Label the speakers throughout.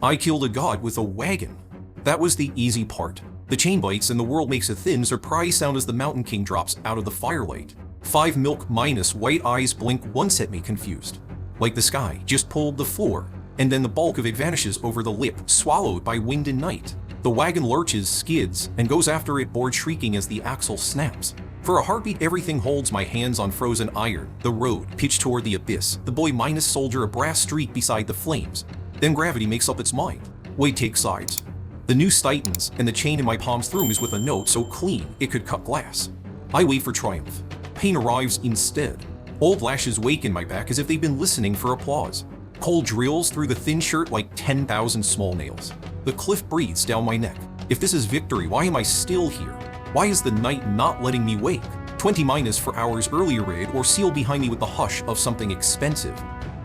Speaker 1: I killed a god with a wagon. That was the easy part. The chain bites and the world makes a thin surprise sound as the Mountain King drops out of the firelight. 5 milk minus white eyes blink once at me confused. Like the sky just pulled the floor, and then the bulk of it vanishes over the lip, swallowed by wind and night. The wagon lurches, skids, and goes after it, bored shrieking as the axle snaps. For a heartbeat, everything holds my hands on frozen iron. The road, pitched toward the abyss. The boy minus soldier, a brass streak beside the flames. Then gravity makes up its mind. Weight takes sides. The noose tightens, and the chain in my palms thrums with a note so clean it could cut glass. I wait for triumph. Pain arrives instead. Old lashes wake in my back as if they've been listening for applause. Cold drills through the thin shirt like 10,000 small nails. The cliff breathes down my neck. If this is victory, why am I still here? Why is the night not letting me wake? 20 minus for hours earlier read or sealed behind me with the hush of something expensive.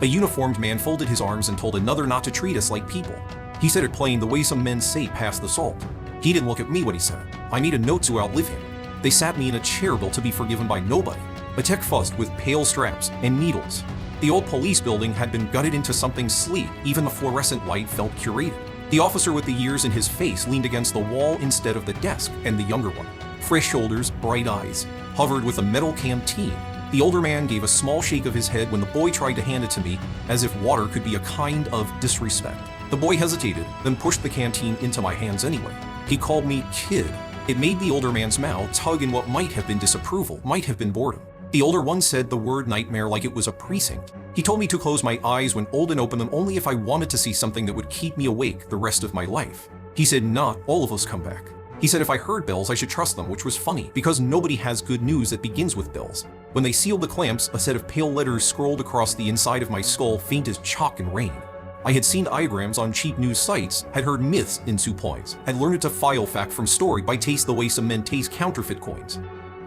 Speaker 1: A uniformed man folded his arms and told another not to treat us like people. He said it plain, the way some men say past the salt. He didn't look at me when he said it. I made a note to outlive him. They sat me in a chair built to be forgiven by nobody. A tech fussed with pale straps and needles. The old police building had been gutted into something sleek. Even the fluorescent light felt curated. The officer with the years in his face leaned against the wall instead of the desk, and the younger one, fresh shoulders, bright eyes, hovered with a metal canteen. The older man gave a small shake of his head when the boy tried to hand it to me, as if water could be a kind of disrespect. The boy hesitated, then pushed the canteen into my hands anyway. He called me kid. It made the older man's mouth tug in what might have been disapproval, might have been boredom. The older one said the word nightmare like it was a precinct. He told me to close my eyes when old and open them only if I wanted to see something that would keep me awake the rest of my life. He said not all of us come back. He said if I heard bells I should trust them, which was funny because nobody has good news that begins with bells. When they sealed the clamps, a set of pale letters scrolled across the inside of my skull, faint as chalk and rain. I had seen diagrams on cheap news sites, had heard myths in supplies, had learned to file fact from story by taste the way some men taste counterfeit coins.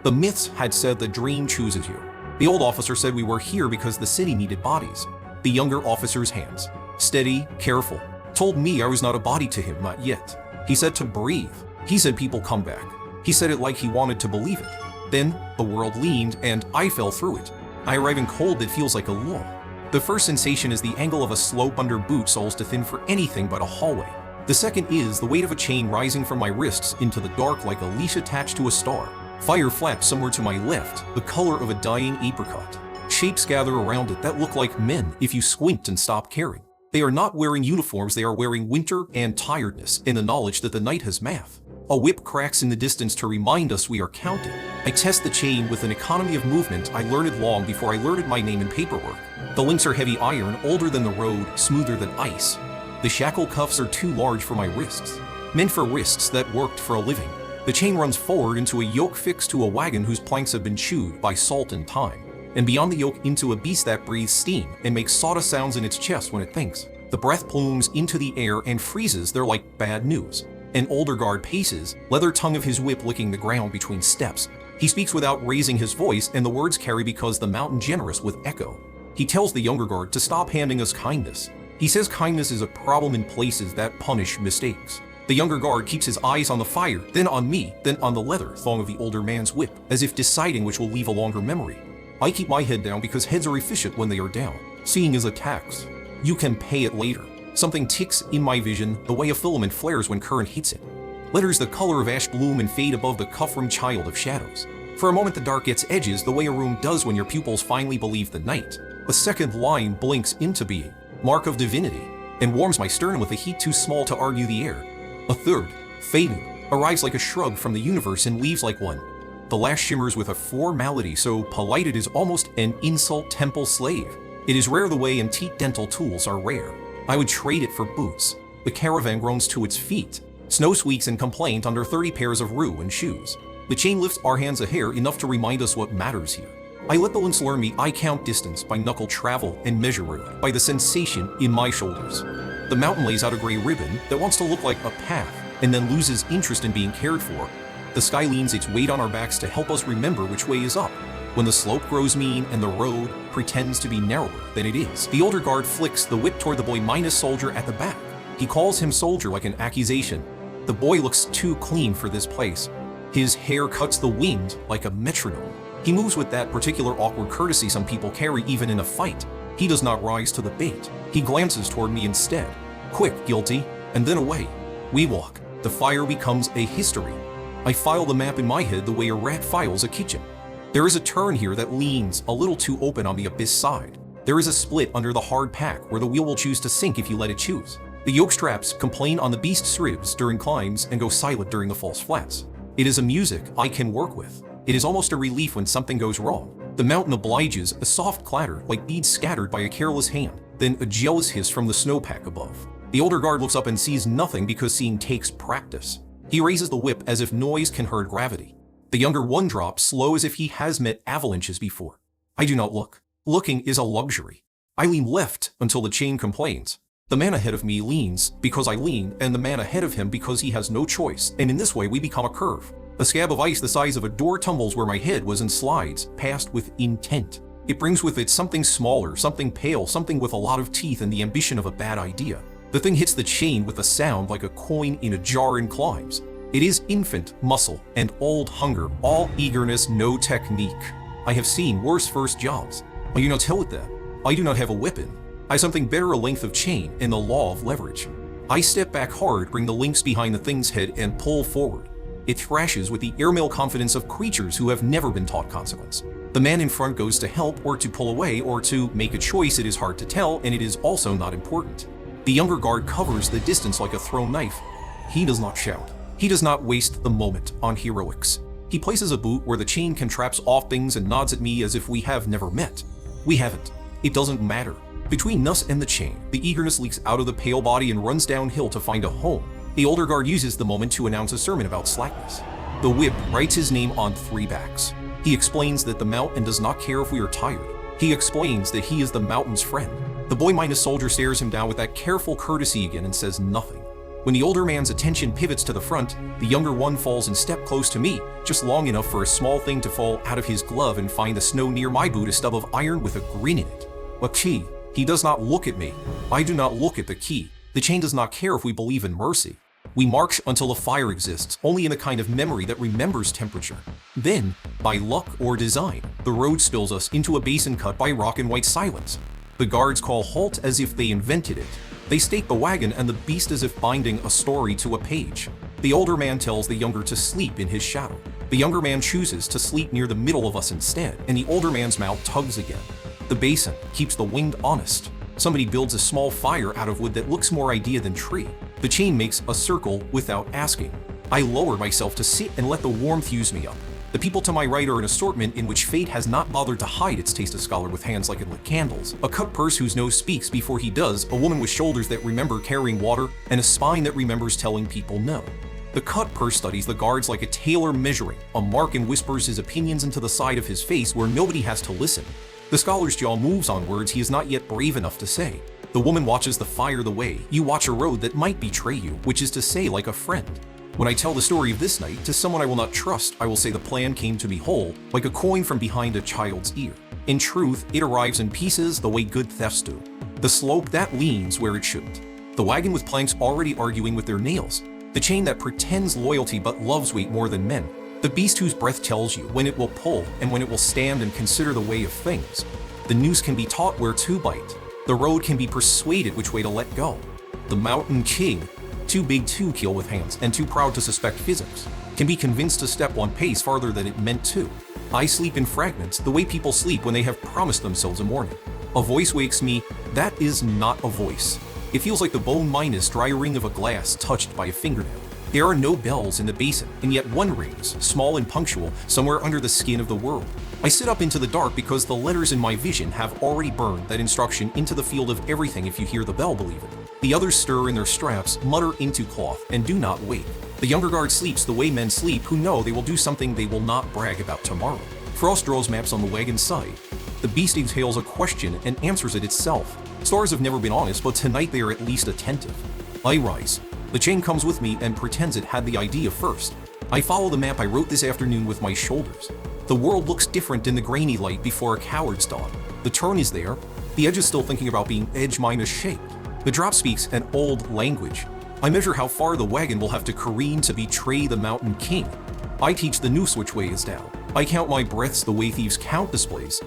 Speaker 1: The myths had said the dream chooses you. The old officer said we were here because the city needed bodies. The younger officer's hands, steady, careful, told me I was not a body to him, not yet. He said to breathe. He said people come back. He said it like he wanted to believe it. Then the world leaned and I fell through it. I arrive in cold that feels like a law. The first sensation is the angle of a slope under boot soles too thin for anything but a hallway. The second is the weight of a chain rising from my wrists into the dark like a leash attached to a star. Fire flaps somewhere to my left, the color of a dying apricot. Shapes gather around it that look like men if you squint and stop caring. They are not wearing uniforms, they are wearing winter and tiredness and the knowledge that the night has math. A whip cracks in the distance to remind us we are counted. I test the chain with an economy of movement I learned long before I learned my name in paperwork. The links are heavy iron, older than the road, smoother than ice. The shackle cuffs are too large for my wrists, meant for wrists that worked for a living. The chain runs forward into a yoke fixed to a wagon whose planks have been chewed by salt and time, and beyond the yoke into a beast that breathes steam and makes sawdust sounds in its chest when it thinks. The breath plumes into the air and freezes there like bad news. An older guard paces, leather tongue of his whip licking the ground between steps. He speaks without raising his voice, and the words carry because the mountain generous with echo. He tells the younger guard to stop handing us kindness. He says kindness is a problem in places that punish mistakes. The younger guard keeps his eyes on the fire, then on me, then on the leather thong of the older man's whip, as if deciding which will leave a longer memory. I keep my head down because heads are efficient when they are down. Seeing is a tax. You can pay it later. Something ticks in my vision, the way a filament flares when current hits it. Letters the color of ash bloom and fade above the cuff-room child of shadows. For a moment the dark gets edges the way a room does when your pupils finally believe the night. A second line blinks into being, mark of divinity, and warms my sternum with a heat too small to argue the air. A third, fading, arrives like a shrug from the universe and leaves like one. The last shimmers with a formality so polite it is almost an insult temple slave. It is rare the way antique dental tools are rare. I would trade it for boots. The caravan groans to its feet. Snow squeaks in complaint under 30 pairs of ruined shoes. The chain lifts our hands a hair enough to remind us what matters here. I let the links learn me I count distance by knuckle travel and measure road by the sensation in my shoulders. The mountain lays out a gray ribbon that wants to look like a path and then loses interest in being cared for. The sky leans its weight on our backs to help us remember which way is up. When the slope grows mean and the road pretends to be narrower than it is, the older guard flicks the whip toward the boy minus soldier at the back. He calls him soldier like an accusation. The boy looks too clean for this place. His hair cuts the wind like a metronome. He moves with that particular awkward courtesy some people carry even in a fight. He does not rise to the bait. He glances toward me instead. Quick, guilty, and then away. We walk. The fire becomes a history. I file the map in my head the way a rat files a kitchen. There is a turn here that leans a little too open on the abyss side. There is a split under the hard pack where the wheel will choose to sink if you let it choose. The yoke straps complain on the beast's ribs during climbs and go silent during the false flats. It is a music I can work with. It is almost a relief when something goes wrong. The mountain obliges, a soft clatter like beads scattered by a careless hand, then a jealous hiss from the snowpack above. The older guard looks up and sees nothing because seeing takes practice. He raises the whip as if noise can hurt gravity. The younger one drops, slow as if he has met avalanches before. I do not look. Looking is a luxury. I lean left until the chain complains. The man ahead of me leans because I lean, and the man ahead of him because he has no choice, and in this way we become a curve. A scab of ice the size of a door tumbles where my head was and slides, past with intent. It brings with it something smaller, something pale, something with a lot of teeth and the ambition of a bad idea. The thing hits the chain with a sound like a coin in a jar and climbs. It is infant muscle and old hunger, all eagerness, no technique. I have seen worse first jobs. I do not tell it that. I do not have a weapon. I have something better, a length of chain and the law of leverage. I step back hard, bring the links behind the thing's head and pull forward. It thrashes with the airmail confidence of creatures who have never been taught consequence. The man in front goes to help or to pull away or to make a choice. It is hard to tell, and it is also not important. The younger guard covers the distance like a thrown knife. He does not shout. He does not waste the moment on heroics. He places a boot where the chain contraps off things and nods at me as if we have never met. We haven't. It doesn't matter. Between us and the chain, the eagerness leaks out of the pale body and runs downhill to find a home. The older guard uses the moment to announce a sermon about slackness. The whip writes his name on 3 backs. He explains that the mountain does not care if we are tired. He explains that he is the mountain's friend. The boy minus soldier stares him down with that careful courtesy again and says nothing. When the older man's attention pivots to the front, the younger one falls in step close to me, just long enough for a small thing to fall out of his glove and find the snow near my boot, a stub of iron with a grin in it. A key. He does not look at me. I do not look at the key. The chain does not care if we believe in mercy. We march until a fire exists, only in the kind of memory that remembers temperature. Then, by luck or design, the road spills us into a basin cut by rock and white silence. The guards call halt as if they invented it. They stake the wagon and the beast as if binding a story to a page. The older man tells the younger to sleep in his shadow. The younger man chooses to sleep near the middle of us instead, and the older man's mouth tugs again. The basin keeps the wind honest. Somebody builds a small fire out of wood that looks more idea than tree. The chain makes a circle without asking. I lower myself to sit and let the warmth use me up. The people to my right are an assortment in which fate has not bothered to hide its taste, a scholar with hands like it lit candles, a cut purse whose nose speaks before he does, a woman with shoulders that remember carrying water, and a spine that remembers telling people no. The cut purse studies the guards like a tailor measuring a mark and whispers his opinions into the side of his face where nobody has to listen. The scholar's jaw moves on words he is not yet brave enough to say. The woman watches the fire the way you watch a road that might betray you, which is to say, like a friend. When I tell the story of this night to someone I will not trust, I will say the plan came to me whole, like a coin from behind a child's ear. In truth, it arrives in pieces the way good thefts do. The slope that leans where it shouldn't. The wagon with planks already arguing with their nails. The chain that pretends loyalty but loves weight more than men. The beast whose breath tells you when it will pull and when it will stand and consider the way of things. The noose can be taught where to bite. The road can be persuaded which way to let go. The mountain king, too big to kill with hands and too proud to suspect physics, can be convinced to step 1 pace farther than it meant to. I sleep in fragments the way people sleep when they have promised themselves a morning. A voice wakes me. That is not a voice. It feels like the bone minus dry ring of a glass touched by a fingernail. There are no bells in the basin, and yet one rings, small and punctual, somewhere under the skin of the world. I sit up into the dark because the letters in my vision have already burned that instruction into the field of everything. If you hear the bell, believe it. The others stir in their straps, mutter into cloth, and do not wake. The younger guard sleeps the way men sleep who know they will do something they will not brag about tomorrow. Frost draws maps on the wagon's side. The beast exhales a question and answers it itself. Stars have never been honest, but tonight they are at least attentive. I rise. The chain comes with me and pretends it had the idea first. I follow the map I wrote this afternoon with my shoulders. The world looks different in the grainy light before a coward's dawn. The turn is there. The edge is still thinking about being edge minus shaped. The drop speaks an old language. I measure how far the wagon will have to careen to betray the mountain king. I teach the noose which way is down. I count my breaths the way thieves count displays.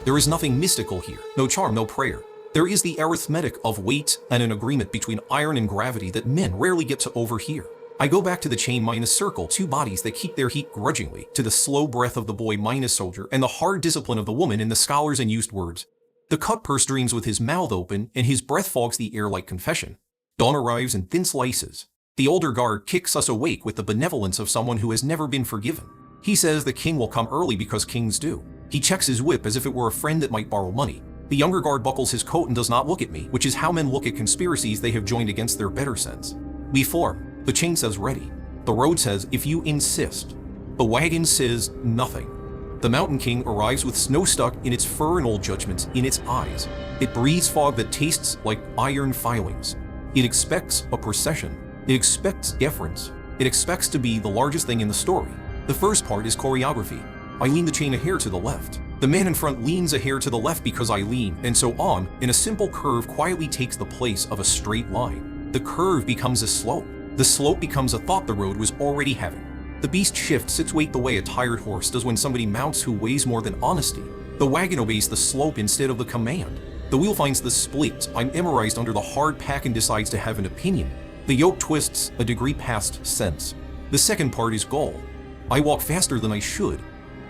Speaker 1: There is nothing mystical here, no charm, no prayer. There is the arithmetic of weight and an agreement between iron and gravity that men rarely get to overhear. I go back to the chain minus circle, two bodies that keep their heat grudgingly, to the slow breath of the boy minus soldier and the hard discipline of the woman in the scholars and used words. The cut purse dreams with his mouth open and his breath fogs the air like confession. Dawn arrives in thin slices. The older guard kicks us awake with the benevolence of someone who has never been forgiven. He says the king will come early because kings do. He checks his whip as if it were a friend that might borrow money. The younger guard buckles his coat and does not look at me, which is how men look at conspiracies they have joined against their better sense. We form. The chain says ready. The road says if you insist. The wagon says nothing. The Mountain King arrives with snow stuck in its fur and old judgments in its eyes. It breathes fog that tastes like iron filings. It expects a procession. It expects deference. It expects to be the largest thing in the story. The first part is choreography. I lean the chain a hair to the left. The man in front leans a hair to the left because I lean, and so on, and a simple curve quietly takes the place of a straight line. The curve becomes a slope. The slope becomes a thought the road was already having. The beast shifts its weight the way a tired horse does when somebody mounts who weighs more than honesty. The wagon obeys the slope instead of the command. The wheel finds the split. I'm emerized under the hard pack and decides to have an opinion. The yoke twists a degree past sense. The second part is goal. I walk faster than I should.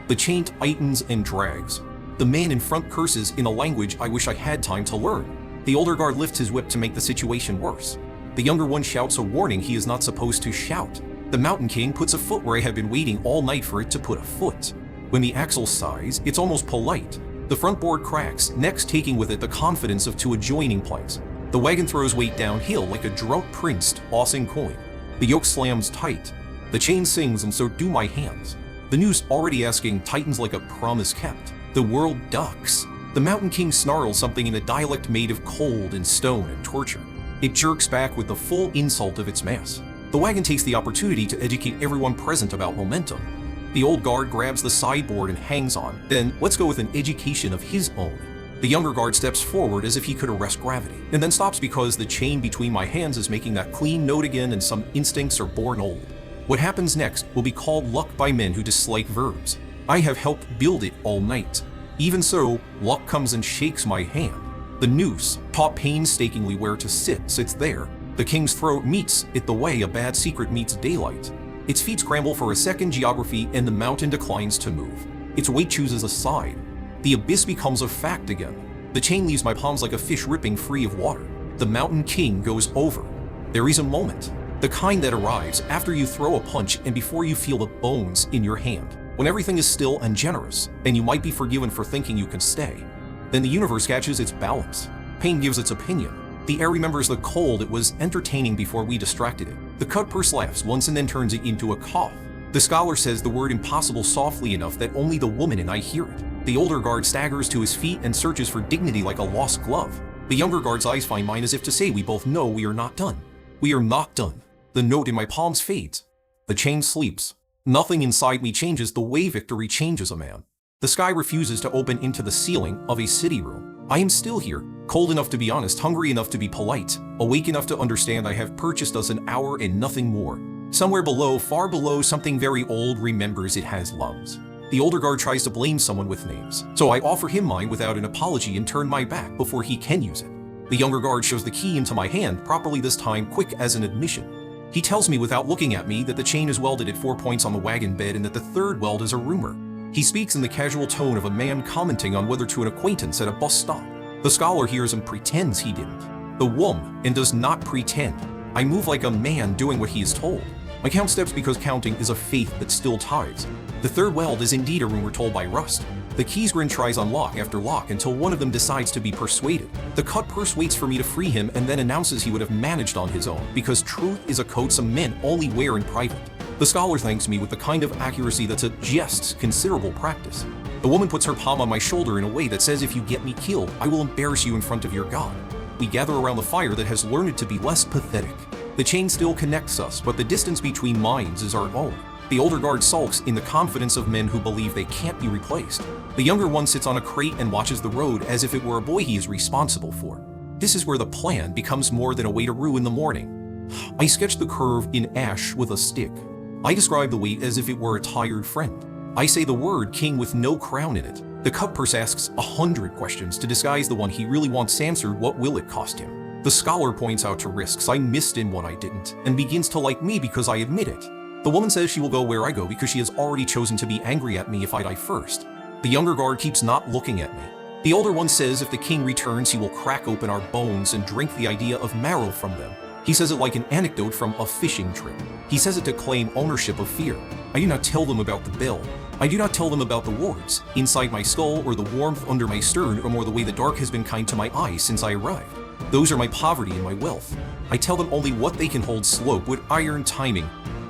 Speaker 1: The chain tightens and drags. The man in front curses in a language I wish I had time to learn. The older guard lifts his whip to make the situation worse. The younger one shouts a warning he is not supposed to shout. The Mountain King puts a foot where I have been waiting all night for it to put a foot. When the axle sighs, it's almost polite. The front board cracks, next taking with it the confidence of two adjoining planks. The wagon throws weight downhill like a drought-princed Aussing coin. The yoke slams tight. The chain sings and so do my hands. The news already asking tightens like a promise kept. The world ducks. The Mountain King snarls something in a dialect made of cold and stone and torture. It jerks back with the full insult of its mass. The wagon takes the opportunity to educate everyone present about momentum. The old guard grabs the sideboard and hangs on. Then, let's go with an education of his own. The younger guard steps forward as if he could arrest gravity, and then stops because the chain between my hands is making that clean note again and some instincts are born old. What happens next will be called luck by men who dislike verbs. I have helped build it all night. Even so, luck comes and shakes my hand. The noose, taught painstakingly where to sit, sits there. The king's throat meets it the way a bad secret meets daylight. Its feet scramble for a second geography and the mountain declines to move. Its weight chooses a side. The abyss becomes a fact again. The chain leaves my palms like a fish ripping free of water. The Mountain King goes over. There is a moment. The kind that arrives after you throw a punch and before you feel the bones in your hand. When everything is still and generous, and you might be forgiven for thinking you can stay. Then the universe catches its balance. Pain gives its opinion. The air remembers the cold it was entertaining before we distracted it. The cut purse laughs once and then turns it into a cough. The scholar says the word impossible softly enough that only the woman and I hear it. The older guard staggers to his feet and searches for dignity like a lost glove. The younger guard's eyes find mine as if to say we both know we are not done. We are not done. The note in my palms fades. The chain sleeps. Nothing inside me changes the way victory changes a man. The sky refuses to open into the ceiling of a city room. I am still here, cold enough to be honest, hungry enough to be polite, awake enough to understand I have purchased us an hour and nothing more. Somewhere below, far below, something very old remembers it has lungs. The older guard tries to blame someone with names, so I offer him mine without an apology and turn my back before he can use it. The younger guard shows the key into my hand, properly this time, quick as an admission. He tells me without looking at me that the chain is welded at 4 points on the wagon bed and that the third weld is a rumor. He speaks in the casual tone of a man commenting on whether to an acquaintance at a bus stop. The scholar hears and pretends he didn't. The woman and does not pretend. I move like a man doing what he is told. I count steps because counting is a faith that still ties. The third weld is indeed a rumor told by Rust. The keysgrin tries on lock after lock until one of them decides to be persuaded. The cut purse waits for me to free him and then announces he would have managed on his own because truth is a coat some men only wear in private. The scholar thanks me with the kind of accuracy that suggests considerable practice. The woman puts her palm on my shoulder in a way that says if you get me killed, I will embarrass you in front of your God. We gather around the fire that has learned to be less pathetic. The chain still connects us, but the distance between minds is our own. The older guard sulks in the confidence of men who believe they can't be replaced. The younger one sits on a crate and watches the road as if it were a boy he is responsible for. This is where the plan becomes more than a way to ruin the morning. I sketch the curve in ash with a stick. I describe the weight as if it were a tired friend. I say the word king with no crown in it. The cut-purse asks 100 questions to disguise the one he really wants answered. What will it cost him? The scholar points out to risks I missed in one I didn't, and begins to like me because I admit it. The woman says she will go where I go because she has already chosen to be angry at me if I die first. The younger guard keeps not looking at me. The older one says if the king returns, he will crack open our bones and drink the idea of marrow from them. He says it like an anecdote from a fishing trip. He says it to claim ownership of fear. I do not tell them about the bell. I do not tell them about the wards inside my skull or the warmth under my stern or more the way the dark has been kind to my eyes since I arrived. Those are my poverty and my wealth. I tell them only what they can hold slope with iron timing.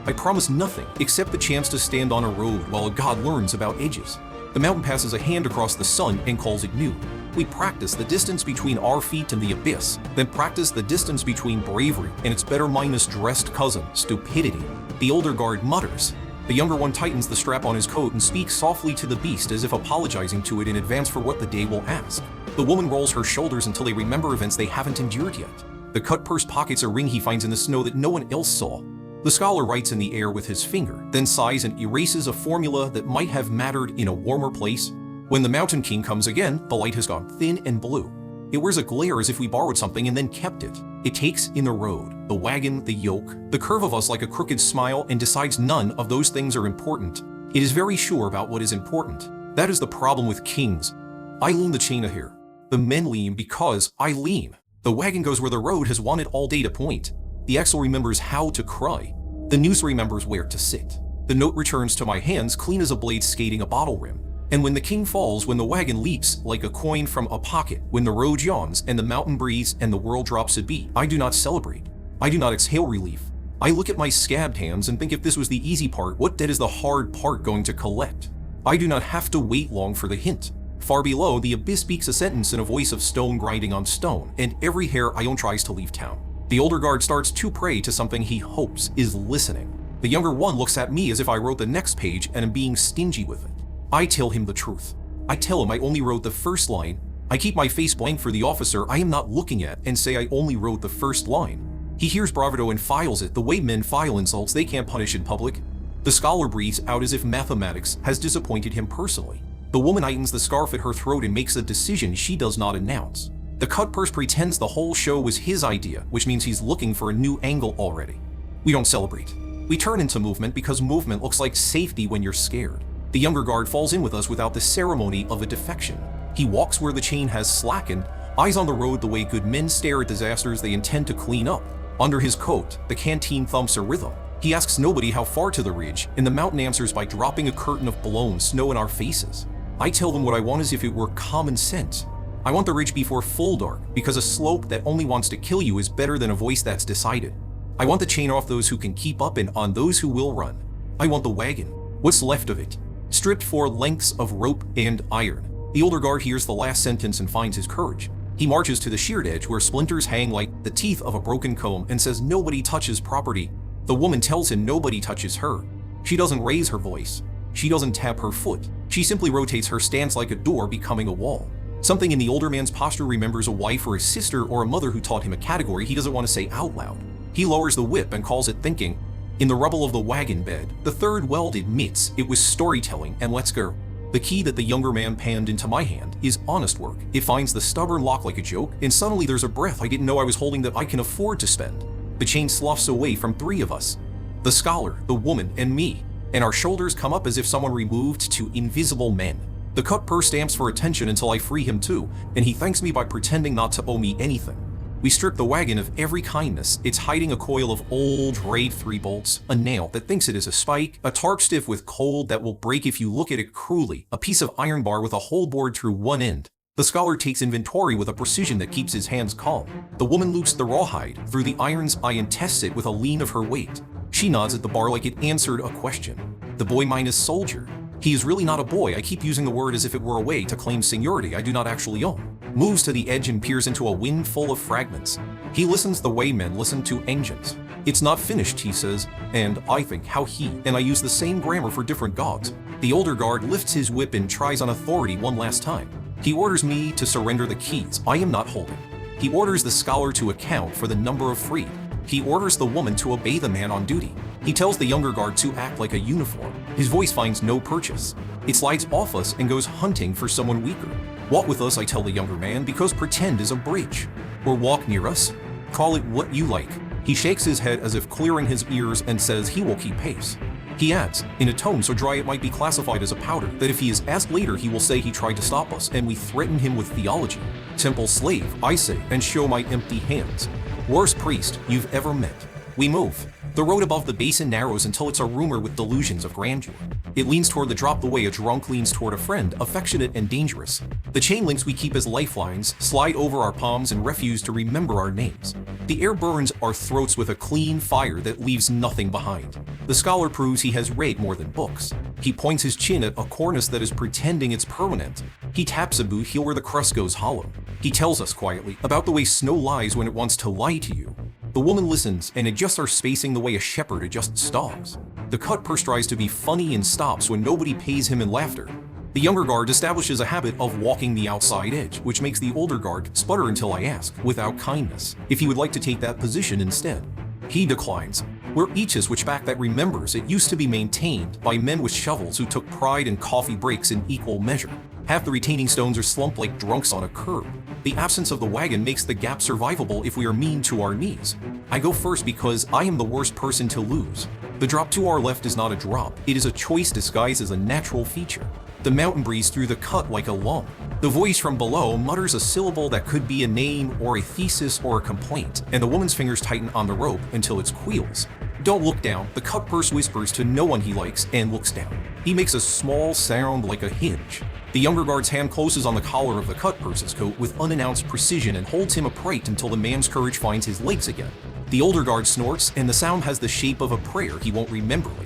Speaker 1: I promise nothing except the chance to stand on a road while a god learns about edges. The mountain passes a hand across the sun and calls it noon. We practice the distance between our feet and the abyss, then practice the distance between bravery and its better-minus-dressed cousin, stupidity. The older guard mutters. The younger one tightens the strap on his coat and speaks softly to the beast as if apologizing to it in advance for what the day will ask. The woman rolls her shoulders until they remember events they haven't endured yet. The cut-purse pockets a ring he finds in the snow that no one else saw. The scholar writes in the air with his finger, then sighs and erases a formula that might have mattered in a warmer place. When the Mountain King comes again, the light has gone thin and blue. It wears a glare as if we borrowed something and then kept it. It takes in the road, the wagon, the yoke, the curve of us like a crooked smile, and decides none of those things are important. It is very sure about what is important. That is the problem with kings. I lean the chain here. The men lean because I lean. The wagon goes where the road has wanted all day to point. The axle remembers how to cry. The noose remembers where to sit. The note returns to my hands clean as a blade skating a bottle rim. And when the king falls, when the wagon leaps like a coin from a pocket, when the road yawns and the mountain breathes and the world drops a beat, I do not celebrate. I do not exhale relief. I look at my scabbed hands and think if this was the easy part, what debt is the hard part going to collect? I do not have to wait long for the hint. Far below, the abyss speaks a sentence in a voice of stone grinding on stone, and every hair I own tries to leave town. The older guard starts to pray to something he hopes is listening. The younger one looks at me as if I wrote the next page and am being stingy with it. I tell him the truth. I tell him I only wrote the first line. I keep my face blank for the officer I am not looking at and say I only wrote the first line. He hears bravado and files it the way men file insults they can't punish in public. The scholar breathes out as if mathematics has disappointed him personally. The woman tightens the scarf at her throat and makes a decision she does not announce. The cut-purse pretends the whole show was his idea, which means he's looking for a new angle already. We don't celebrate. We turn into movement because movement looks like safety when you're scared. The younger guard falls in with us without the ceremony of a defection. He walks where the chain has slackened, eyes on the road the way good men stare at disasters they intend to clean up. Under his coat, the canteen thumps a rhythm. He asks nobody how far to the ridge, and the mountain answers by dropping a curtain of blown snow in our faces. I tell them what I want as if it were common sense. I want the ridge before full dark, because a slope that only wants to kill you is better than a voice that's decided. I want the chain off those who can keep up and on those who will run. I want the wagon. What's left of it? Stripped for lengths of rope and iron. The older guard hears the last sentence and finds his courage. He marches to the sheared edge where splinters hang like the teeth of a broken comb and says nobody touches property. The woman tells him nobody touches her. She doesn't raise her voice. She doesn't tap her foot. She simply rotates her stance like a door becoming a wall. Something in the older man's posture remembers a wife or a sister or a mother who taught him a category he doesn't want to say out loud. He lowers the whip and calls it thinking. In the rubble of the wagon bed, the third weld admits it was storytelling and let's go. The key that the younger man panned into my hand is honest work. It finds the stubborn lock like a joke, and suddenly there's a breath I didn't know I was holding that I can afford to spend. The chain sloughs away from three of us. The scholar, the woman, and me. And our shoulders come up as if someone removed two invisible men. The cut-purse stamps for attention until I free him too, and he thanks me by pretending not to owe me anything. We strip the wagon of every kindness. It's hiding a coil of old raid 3 bolts, a nail that thinks it is a spike, a tarp stiff with cold that will break if you look at it cruelly, a piece of iron bar with a hole bored through one end. The scholar takes inventory with a precision that keeps his hands calm. The woman loops the rawhide through the iron's eye and tests it with a lean of her weight. She nods at the bar like it answered a question. The boy minus soldier. He is really not a boy. I keep using the word as if it were a way to claim seniority I do not actually own. Moves to the edge and peers into a wind full of fragments. He listens the way men listen to engines. It's not finished, he says, and I think how he and I use the same grammar for different gods. The older guard lifts his whip and tries on authority one last time. He orders me to surrender the keys I am not holding. He orders the scholar to account for the number of freed. He orders the woman to obey the man on duty. He tells the younger guard to act like a uniform. His voice finds no purchase. It slides off us and goes hunting for someone weaker. Walk with us, I tell the younger man, because pretend is a bridge. Or walk near us. Call it what you like. He shakes his head as if clearing his ears and says he will keep pace. He adds, in a tone so dry it might be classified as a powder, that if he is asked later he will say he tried to stop us and we threaten him with theology. Temple slave, I say, and show my empty hands. Worst priest you've ever met. We move. The road above the basin narrows until it's a rumor with delusions of grandeur. It leans toward the drop the way a drunk leans toward a friend, affectionate and dangerous. The chain links we keep as lifelines slide over our palms and refuse to remember our names. The air burns our throats with a clean fire that leaves nothing behind. The scholar proves he has read more than books. He points his chin at a cornice that is pretending it's permanent. He taps a boot heel where the crust goes hollow. He tells us quietly about the way snow lies when it wants to lie to you. The woman listens and adjusts our spacing the way a shepherd adjusts dogs. The cut purse tries to be funny and stops when nobody pays him in laughter. The younger guard establishes a habit of walking the outside edge, which makes the older guard sputter until I ask, without kindness, if he would like to take that position instead. He declines. We're each a switchback that remembers it used to be maintained by men with shovels who took pride in coffee breaks in equal measure. Half the retaining stones are slumped like drunks on a curb. The absence of the wagon makes the gap survivable if we are mean to our knees. I go first because I am the worst person to lose. The drop to our left is not a drop, it is a choice disguised as a natural feature. The mountain breeze through the cut like a lung. The voice from below mutters a syllable that could be a name or a thesis or a complaint, and the woman's fingers tighten on the rope until it squeals. Don't look down, the cut purse whispers to no one he likes and looks down. He makes a small sound like a hinge. The younger guard's hand closes on the collar of the cut purse's coat with unannounced precision and holds him upright until the man's courage finds his legs again. The older guard snorts, and the sound has the shape of a prayer he won't remember later.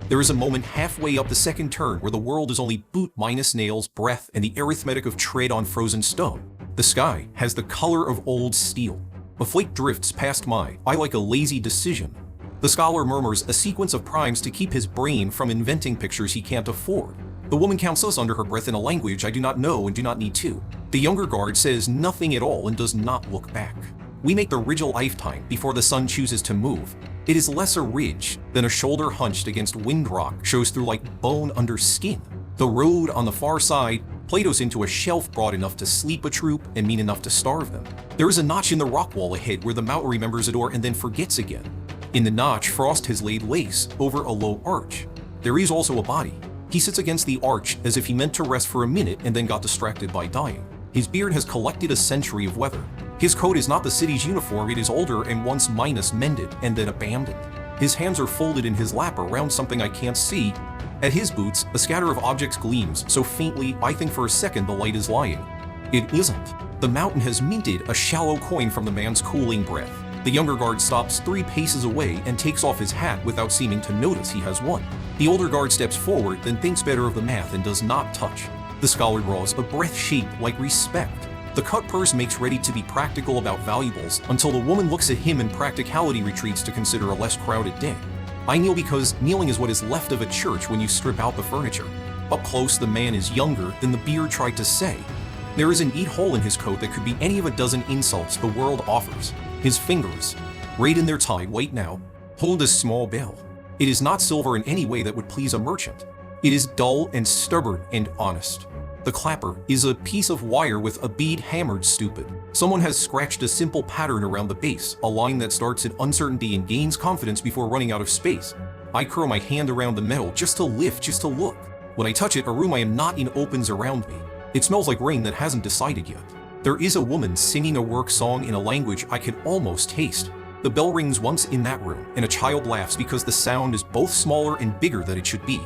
Speaker 1: There is a moment halfway up the second turn where the world is only boot minus nails, breath, and the arithmetic of tread on frozen stone. The sky has the color of old steel. A flake drifts past my eye like a lazy decision. The scholar murmurs a sequence of primes to keep his brain from inventing pictures he can't afford. The woman counts us under her breath in a language I do not know and do not need to. The younger guard says nothing at all and does not look back. We make the ridge a lifetime before the sun chooses to move. It is less a ridge than a shoulder hunched against wind rock shows through like bone under skin. The road on the far side played us into a shelf broad enough to sleep a troop and mean enough to starve them. There is a notch in the rock wall ahead where the mountain remembers a door and then forgets again. In the notch, frost has laid lace over a low arch. There is also a body. He sits against the arch as if he meant to rest for a minute and then got distracted by dying. His beard has collected a century of weather. His coat is not the city's uniform, it is older and once minus mended and then abandoned. His hands are folded in his lap around something I can't see. At his boots, a scatter of objects gleams so faintly I think for a second the light is lying. It isn't. The mountain has minted a shallow coin from the man's cooling breath. The younger guard stops 3 paces away and takes off his hat without seeming to notice he has won. The older guard steps forward, then thinks better of the math and does not touch. The scholar draws a breath shaped like respect. The cut purse makes ready to be practical about valuables until the woman looks at him and practicality retreats to consider a less crowded day. I kneel because kneeling is what is left of a church when you strip out the furniture. Up close, the man is younger than the beard tried to say. There is a neat hole in his coat that could be any of a dozen insults the world offers. His fingers, right in their tie, wait now, hold a small bell. It is not silver in any way that would please a merchant. It is dull and stubborn and honest. The clapper is a piece of wire with a bead hammered stupid. Someone has scratched a simple pattern around the base, a line that starts in uncertainty and gains confidence before running out of space. I curl my hand around the metal just to lift, just to look. When I touch it, a room I am not in opens around me. It smells like rain that hasn't decided yet. There is a woman singing a work song in a language I can almost taste. The bell rings once in that room, and a child laughs because the sound is both smaller and bigger than it should be.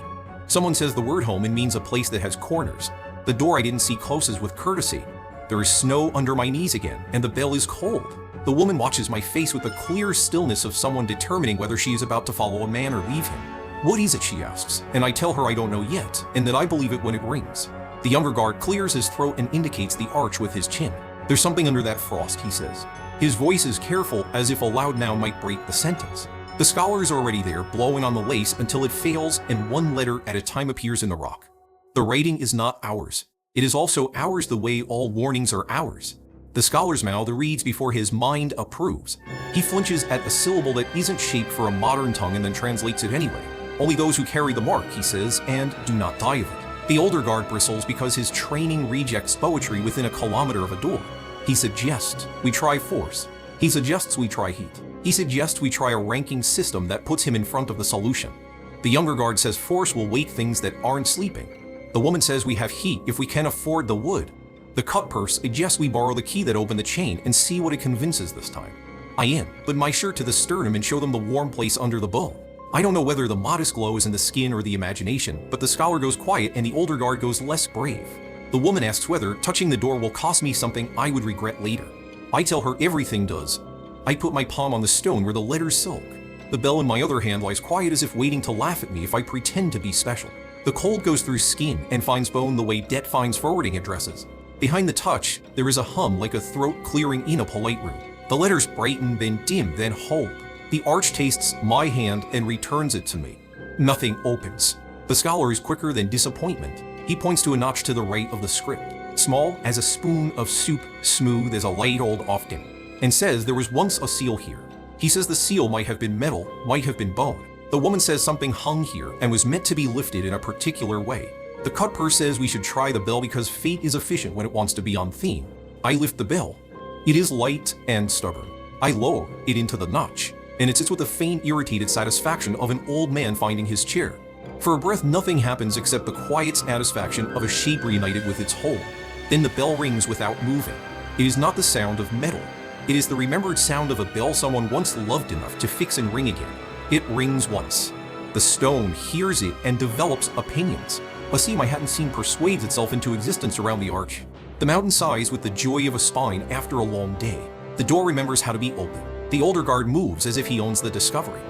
Speaker 1: Someone says the word home and means a place that has corners. The door I didn't see closes with courtesy. There is snow under my knees again, and the bell is cold. The woman watches my face with the clear stillness of someone determining whether she is about to follow a man or leave him. What is it, she asks, and I tell her I don't know yet, and that I believe it when it rings. The younger guard clears his throat and indicates the arch with his chin. There's something under that frost, he says. His voice is careful, as if a loud now might break the sentence. The scholar is already there, blowing on the lace until it fails and one letter at a time appears in the rock. The writing is not ours. It is also ours the way all warnings are ours. The scholar's mouth reads before his mind approves. He flinches at a syllable that isn't shaped for a modern tongue and then translates it anyway. Only those who carry the mark, he says, and do not die of it. The older guard bristles because his training rejects poetry within a kilometer of a door. He suggests we try force. He suggests we try heat. He suggests we try a ranking system that puts him in front of the solution. The younger guard says force will wake things that aren't sleeping. The woman says we have heat if we can afford the wood. The cut purse suggests we borrow the key that opened the chain and see what it convinces this time. I but my shirt to the sternum and show them the warm place under the bow. I don't know whether the modest glow is in the skin or the imagination, but the scholar goes quiet and the older guard goes less brave. The woman asks whether touching the door will cost me something I would regret later. I tell her everything does. I put my palm on the stone where the letters sulk. The bell in my other hand lies quiet as if waiting to laugh at me if I pretend to be special. The cold goes through skin and finds bone the way debt finds forwarding addresses. Behind the touch, there is a hum like a throat clearing in a polite room. The letters brighten, then dim, then hope. The arch tastes my hand and returns it to me. Nothing opens. The scholar is quicker than disappointment. He points to a notch to the right of the script, small as a spoon of soup, smooth as a light old often, and says there was once a seal here. He says the seal might have been metal, might have been bone. The woman says something hung here and was meant to be lifted in a particular way. The cut purse says we should try the bell because fate is efficient when it wants to be on theme. I lift the bell. It is light and stubborn. I lower it into the notch, and it sits with the faint, irritated satisfaction of an old man finding his chair. For a breath, nothing happens except the quiet satisfaction of a sheep reunited with its whole. Then the bell rings without moving. It is not the sound of metal. It is the remembered sound of a bell someone once loved enough to fix and ring again. It rings once. The stone hears it and develops opinions. A seam I hadn't seen persuades itself into existence around the arch. The mountain sighs with the joy of a spine after a long day. The door remembers how to be open. The older guard moves as if he owns the discovery.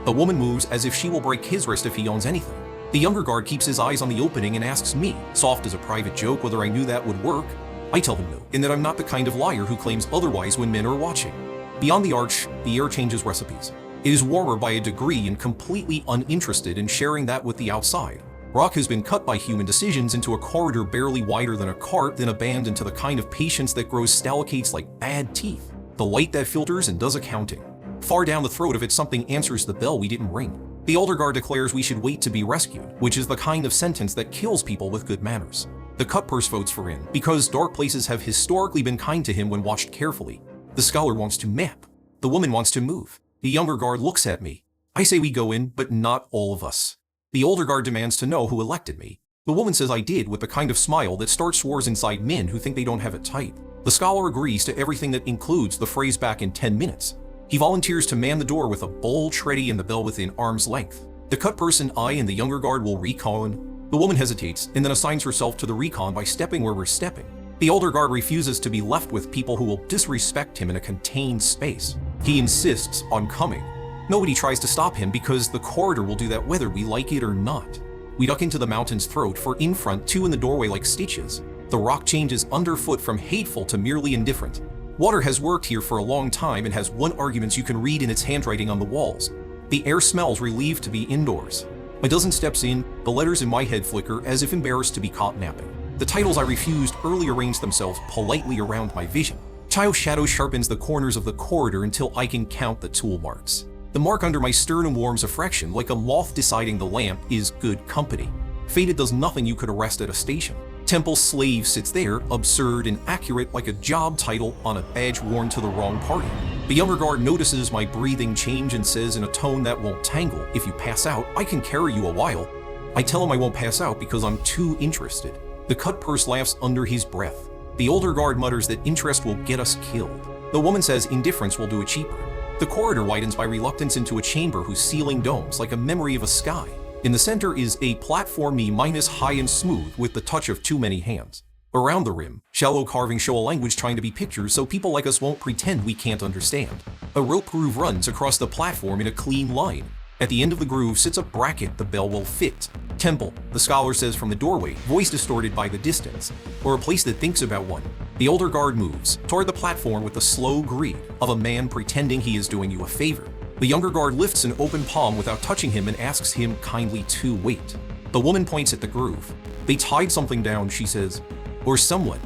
Speaker 1: The woman moves as if she will break his wrist if he owns anything. The younger guard keeps his eyes on the opening and asks me, soft as a private joke, whether I knew that would work. I tell him no, and that I'm not the kind of liar who claims otherwise when men are watching. Beyond the arch, the air changes recipes. It is warmer by a degree and completely uninterested in sharing that with the outside. Rock has been cut by human decisions into a corridor barely wider than a cart, then abandoned to the kind of patience that grows stalactites like bad teeth. The light that filters and does accounting. Far down the throat of it, something answers the bell we didn't ring. The older guard declares we should wait to be rescued, which is the kind of sentence that kills people with good manners. The cut purse votes for in, because dark places have historically been kind to him when watched carefully. The scholar wants to map. The woman wants to move. The younger guard looks at me. I say we go in, but not all of us. The older guard demands to know who elected me. The woman says I did with the kind of smile that starts wars inside men who think they don't have it tight. The scholar agrees to everything that includes the phrase back in 10 minutes. He volunteers to man the door with a bowl treddy and the bell within arm's length. The cut person I and the younger guard will recon. The woman hesitates and then assigns herself to the recon by stepping where we're stepping. The older guard refuses to be left with people who will disrespect him in a contained space. He insists on coming. Nobody tries to stop him because the corridor will do that whether we like it or not. We duck into the mountain's throat for in front, two in the doorway like stitches. The rock changes underfoot from hateful to merely indifferent. Water has worked here for a long time and has won arguments you can read in its handwriting on the walls. The air smells relieved to be indoors. A dozen steps in, the letters in my head flicker as if embarrassed to be caught napping. The titles I refused early arrange themselves politely around my vision. Child's shadow sharpens the corners of the corridor until I can count the tool marks. The mark under my sternum warms a fraction, like a moth deciding the lamp is good company. Faded does nothing you could arrest at a station. Temple slave sits there, absurd and accurate like a job title on a badge worn to the wrong party. The younger guard notices my breathing change and says in a tone that won't tangle, if you pass out, I can carry you a while. I tell him I won't pass out because I'm too interested. The cut purse laughs under his breath. The older guard mutters that interest will get us killed. The woman says indifference will do it cheaper. The corridor widens by reluctance into a chamber whose ceiling domes like a memory of a sky. In the center is a platform minus high and smooth with the touch of too many hands. Around the rim, shallow carvings show a language trying to be pictures so people like us won't pretend we can't understand. A rope groove runs across the platform in a clean line. At the end of the groove sits a bracket the bell will fit. Temple, the scholar says from the doorway, voice distorted by the distance, or a place that thinks about one. The older guard moves toward the platform with the slow greed of a man pretending he is doing you a favor. The younger guard lifts an open palm without touching him and asks him kindly to wait. The woman points at the groove. They tied something down, she says, or someone.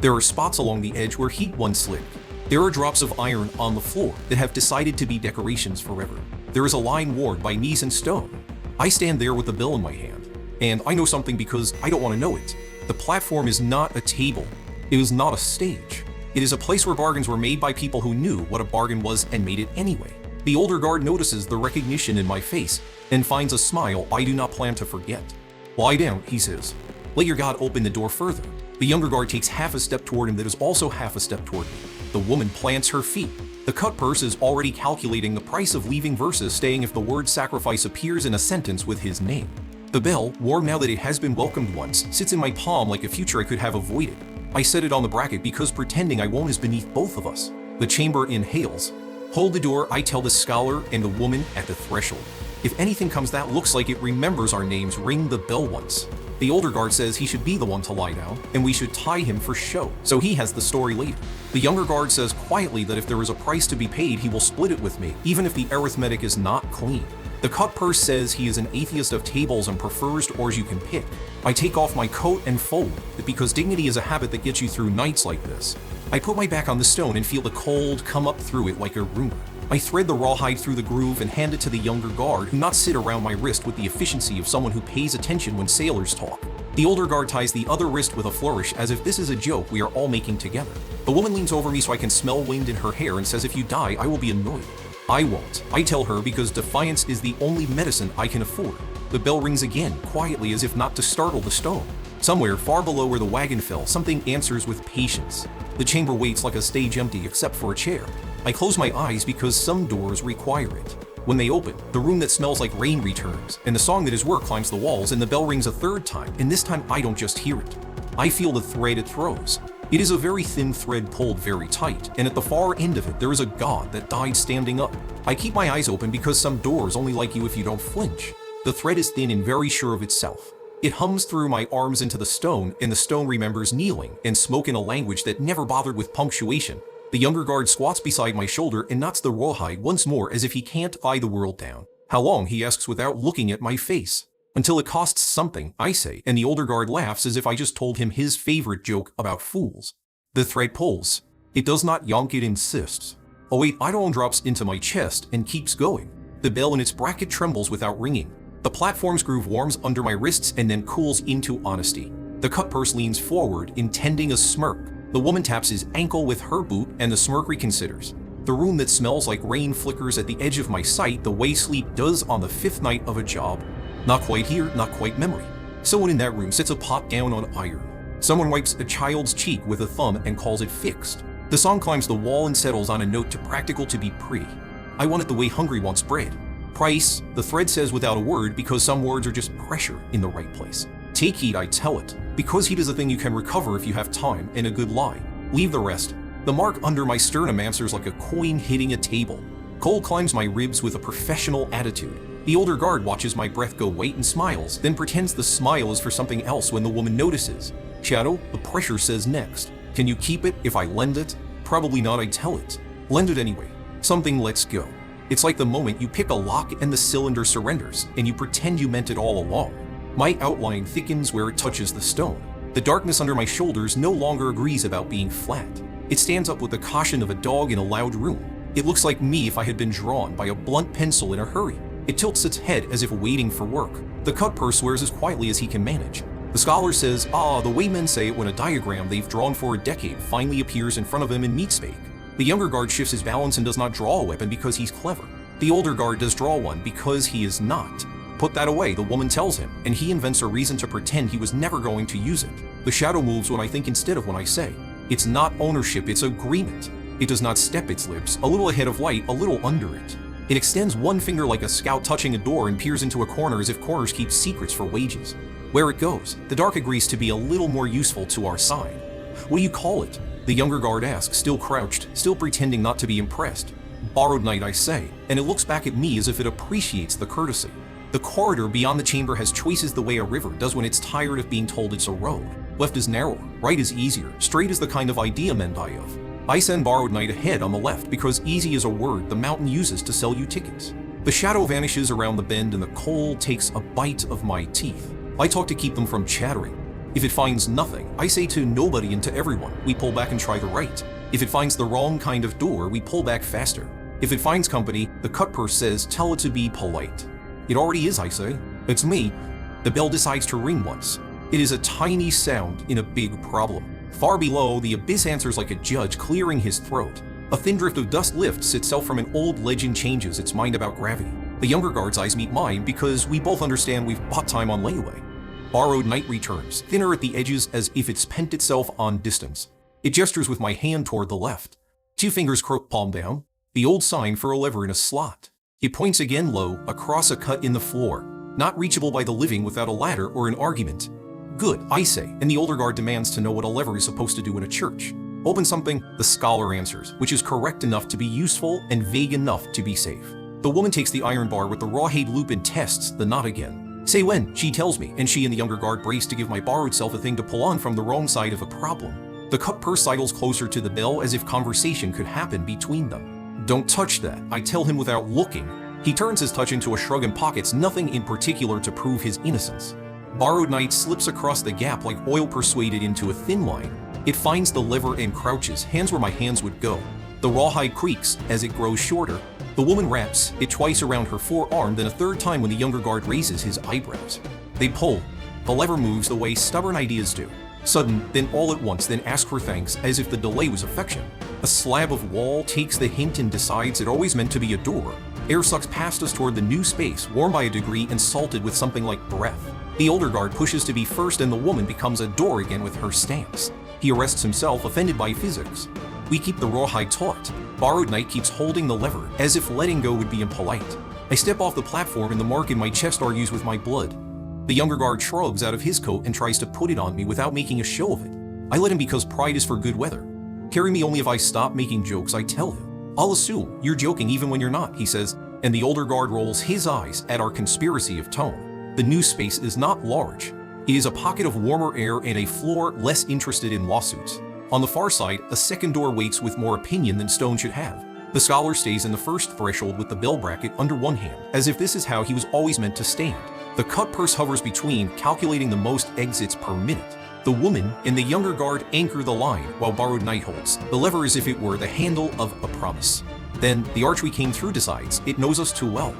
Speaker 1: There are spots along the edge where heat once slipped. There are drops of iron on the floor that have decided to be decorations forever. There is a line worn by knees and stone. I stand there with the bell in my hand, and I know something because I don't want to know it. The platform is not a table. It is not a stage. It is a place where bargains were made by people who knew what a bargain was and made it anyway. The older guard notices the recognition in my face and finds a smile I do not plan to forget. "Lie down," he says. "Let your god open the door further." The younger guard takes half a step toward him that is also half a step toward me. The woman plants her feet. The cut purse is already calculating the price of leaving versus staying if the word sacrifice appears in a sentence with his name. The bell, warm now that it has been welcomed once, sits in my palm like a future I could have avoided. I set it on the bracket because pretending I won't is beneath both of us. The chamber inhales. "Hold the door," I tell the scholar and the woman at the threshold. "If anything comes that looks like it remembers our names, ring the bell once." The older guard says he should be the one to lie down, and we should tie him for show, so he has the story later. The younger guard says quietly that if there is a price to be paid, he will split it with me, even if the arithmetic is not clean. The cut purse says he is an atheist of tables and prefers doors you can pick. I take off my coat and fold it because dignity is a habit that gets you through nights like this. I put my back on the stone and feel the cold come up through it like a rumor. I thread the rawhide through the groove and hand it to the younger guard, who not sit around my wrist with the efficiency of someone who pays attention when sailors talk. The older guard ties the other wrist with a flourish as if this is a joke we are all making together. The woman leans over me so I can smell wind in her hair and says if you die, I will be annoyed. I won't, I tell her, because defiance is the only medicine I can afford. The bell rings again, quietly as if not to startle the stone. Somewhere far below where the wagon fell, something answers with patience. The chamber waits like a stage empty except for a chair. I close my eyes because some doors require it. When they open, the room that smells like rain returns, and the song that is work climbs the walls, and the bell rings a third time, and this time I don't just hear it. I feel the thread it throws. It is a very thin thread pulled very tight, and at the far end of it there is a god that died standing up. I keep my eyes open because some doors only like you if you don't flinch. The thread is thin and very sure of itself. It hums through my arms into the stone, and the stone remembers kneeling and smoke in a language that never bothered with punctuation. The younger guard squats beside my shoulder and knots the rawhide once more as if he can't tie the world down. "How long?" he asks without looking at my face. "Until it costs something," I say, and the older guard laughs as if I just told him his favorite joke about fools. The thread pulls. It does not yonk, it insists. Oh wait, idol drops into my chest and keeps going. The bell in its bracket trembles without ringing. The platform's groove warms under my wrists and then cools into honesty. The cut purse leans forward, intending a smirk. The woman taps his ankle with her boot and the smirk reconsiders. The room that smells like rain flickers at the edge of my sight the way sleep does on the fifth night of a job. Not quite here, not quite memory. Someone in that room sets a pot down on iron. Someone wipes a child's cheek with a thumb and calls it fixed. The song climbs the wall and settles on a note too practical to be pretty. I want it the way hungry wants bread. Price, the thread says without a word because some words are just pressure in the right place. Take heed, I tell it, because heat is a thing you can recover if you have time and a good lie. Leave the rest. The mark under my sternum answers like a coin hitting a table. Cold climbs my ribs with a professional attitude. The older guard watches my breath go white and smiles, then pretends the smile is for something else when the woman notices. Shadow, the pressure says next. Can you keep it if I lend it? Probably not, I tell it. Lend it anyway. Something lets go. It's like the moment you pick a lock and the cylinder surrenders, and you pretend you meant it all along. My outline thickens where it touches the stone. The darkness under my shoulders no longer agrees about being flat. It stands up with the caution of a dog in a loud room. It looks like me if I had been drawn by a blunt pencil in a hurry. It tilts its head as if waiting for work. The cut purse swears as quietly as he can manage. The scholar says, the way men say it when a diagram they've drawn for a decade finally appears in front of him in meat-spake. The younger guard shifts his balance and does not draw a weapon because he's clever. The older guard does draw one because he is not. Put that away, the woman tells him, and he invents a reason to pretend he was never going to use it. The shadow moves when I think instead of when I say. It's not ownership, it's agreement. It does not step its lips, a little ahead of light, a little under it. It extends one finger like a scout touching a door and peers into a corner as if corners keep secrets for wages. Where it goes, the dark agrees to be a little more useful to our side. What do you call it? The younger guard asks, still crouched, still pretending not to be impressed. Borrowed night, I say, and it looks back at me as if it appreciates the courtesy. The corridor beyond the chamber has choices the way a river does when it's tired of being told it's a road. Left is narrower, right is easier, straight is the kind of idea men die of. I send borrowed night ahead on the left because easy is a word the mountain uses to sell you tickets. The shadow vanishes around the bend and the cold takes a bite of my teeth. I talk to keep them from chattering. If it finds nothing, I say to nobody and to everyone, we pull back and try the right. If it finds the wrong kind of door, we pull back faster. If it finds company, the cut purse says, tell it to be polite. It already is, I say. It's me. The bell decides to ring once. It is a tiny sound in a big problem. Far below, the abyss answers like a judge clearing his throat. A thin drift of dust lifts itself from an old legend, changes its mind about gravity. The younger guard's eyes meet mine because we both understand we've bought time on layaway. Borrowed night returns, thinner at the edges as if it spent itself on distance. It gestures with my hand toward the left. 2 fingers crook palm down, the old sign for a lever in a slot. It points again low, across a cut in the floor, not reachable by the living without a ladder or an argument. Good, I say, and the older guard demands to know what a lever is supposed to do in a church. Open something, the scholar answers, which is correct enough to be useful and vague enough to be safe. The woman takes the iron bar with the rawhide loop and tests the knot again. Say when, she tells me, and she and the younger guard brace to give my borrowed self a thing to pull on from the wrong side of a problem. The cut purse sidles closer to the bell as if conversation could happen between them. Don't touch that, I tell him without looking. He turns his touch into a shrug and pockets nothing in particular to prove his innocence. Borrowed night slips across the gap like oil persuaded into a thin line. It finds the lever and crouches, hands where my hands would go. The rawhide creaks as it grows shorter. The woman wraps it twice around her forearm, then a third time when the younger guard raises his eyebrows. They pull. The lever moves the way stubborn ideas do. Sudden, then all at once, then ask for thanks as if the delay was affection. A slab of wall takes the hint and decides it always meant to be a door. Air sucks past us toward the new space, warm by a degree and salted with something like breath. The older guard pushes to be first and the woman becomes a door again with her stance. He arrests himself, offended by physics. We keep the rawhide taut. Borrowed night keeps holding the lever, as if letting go would be impolite. I step off the platform and the mark in my chest argues with my blood. The younger guard shrugs out of his coat and tries to put it on me without making a show of it. I let him because pride is for good weather. Carry me only if I stop making jokes, I tell him. I'll assume you're joking even when you're not, he says, and the older guard rolls his eyes at our conspiracy of tone. The new space is not large. It is a pocket of warmer air and a floor less interested in lawsuits. On the far side, a second door waits with more opinion than stone should have. The scholar stays in the first threshold with the bell bracket under one hand, as if this is how he was always meant to stand. The cut purse hovers between, calculating the most exits per minute. The woman and the younger guard anchor the line while borrowed night holds the lever as if it were the handle of a promise. Then the arch we came through decides it knows us too well.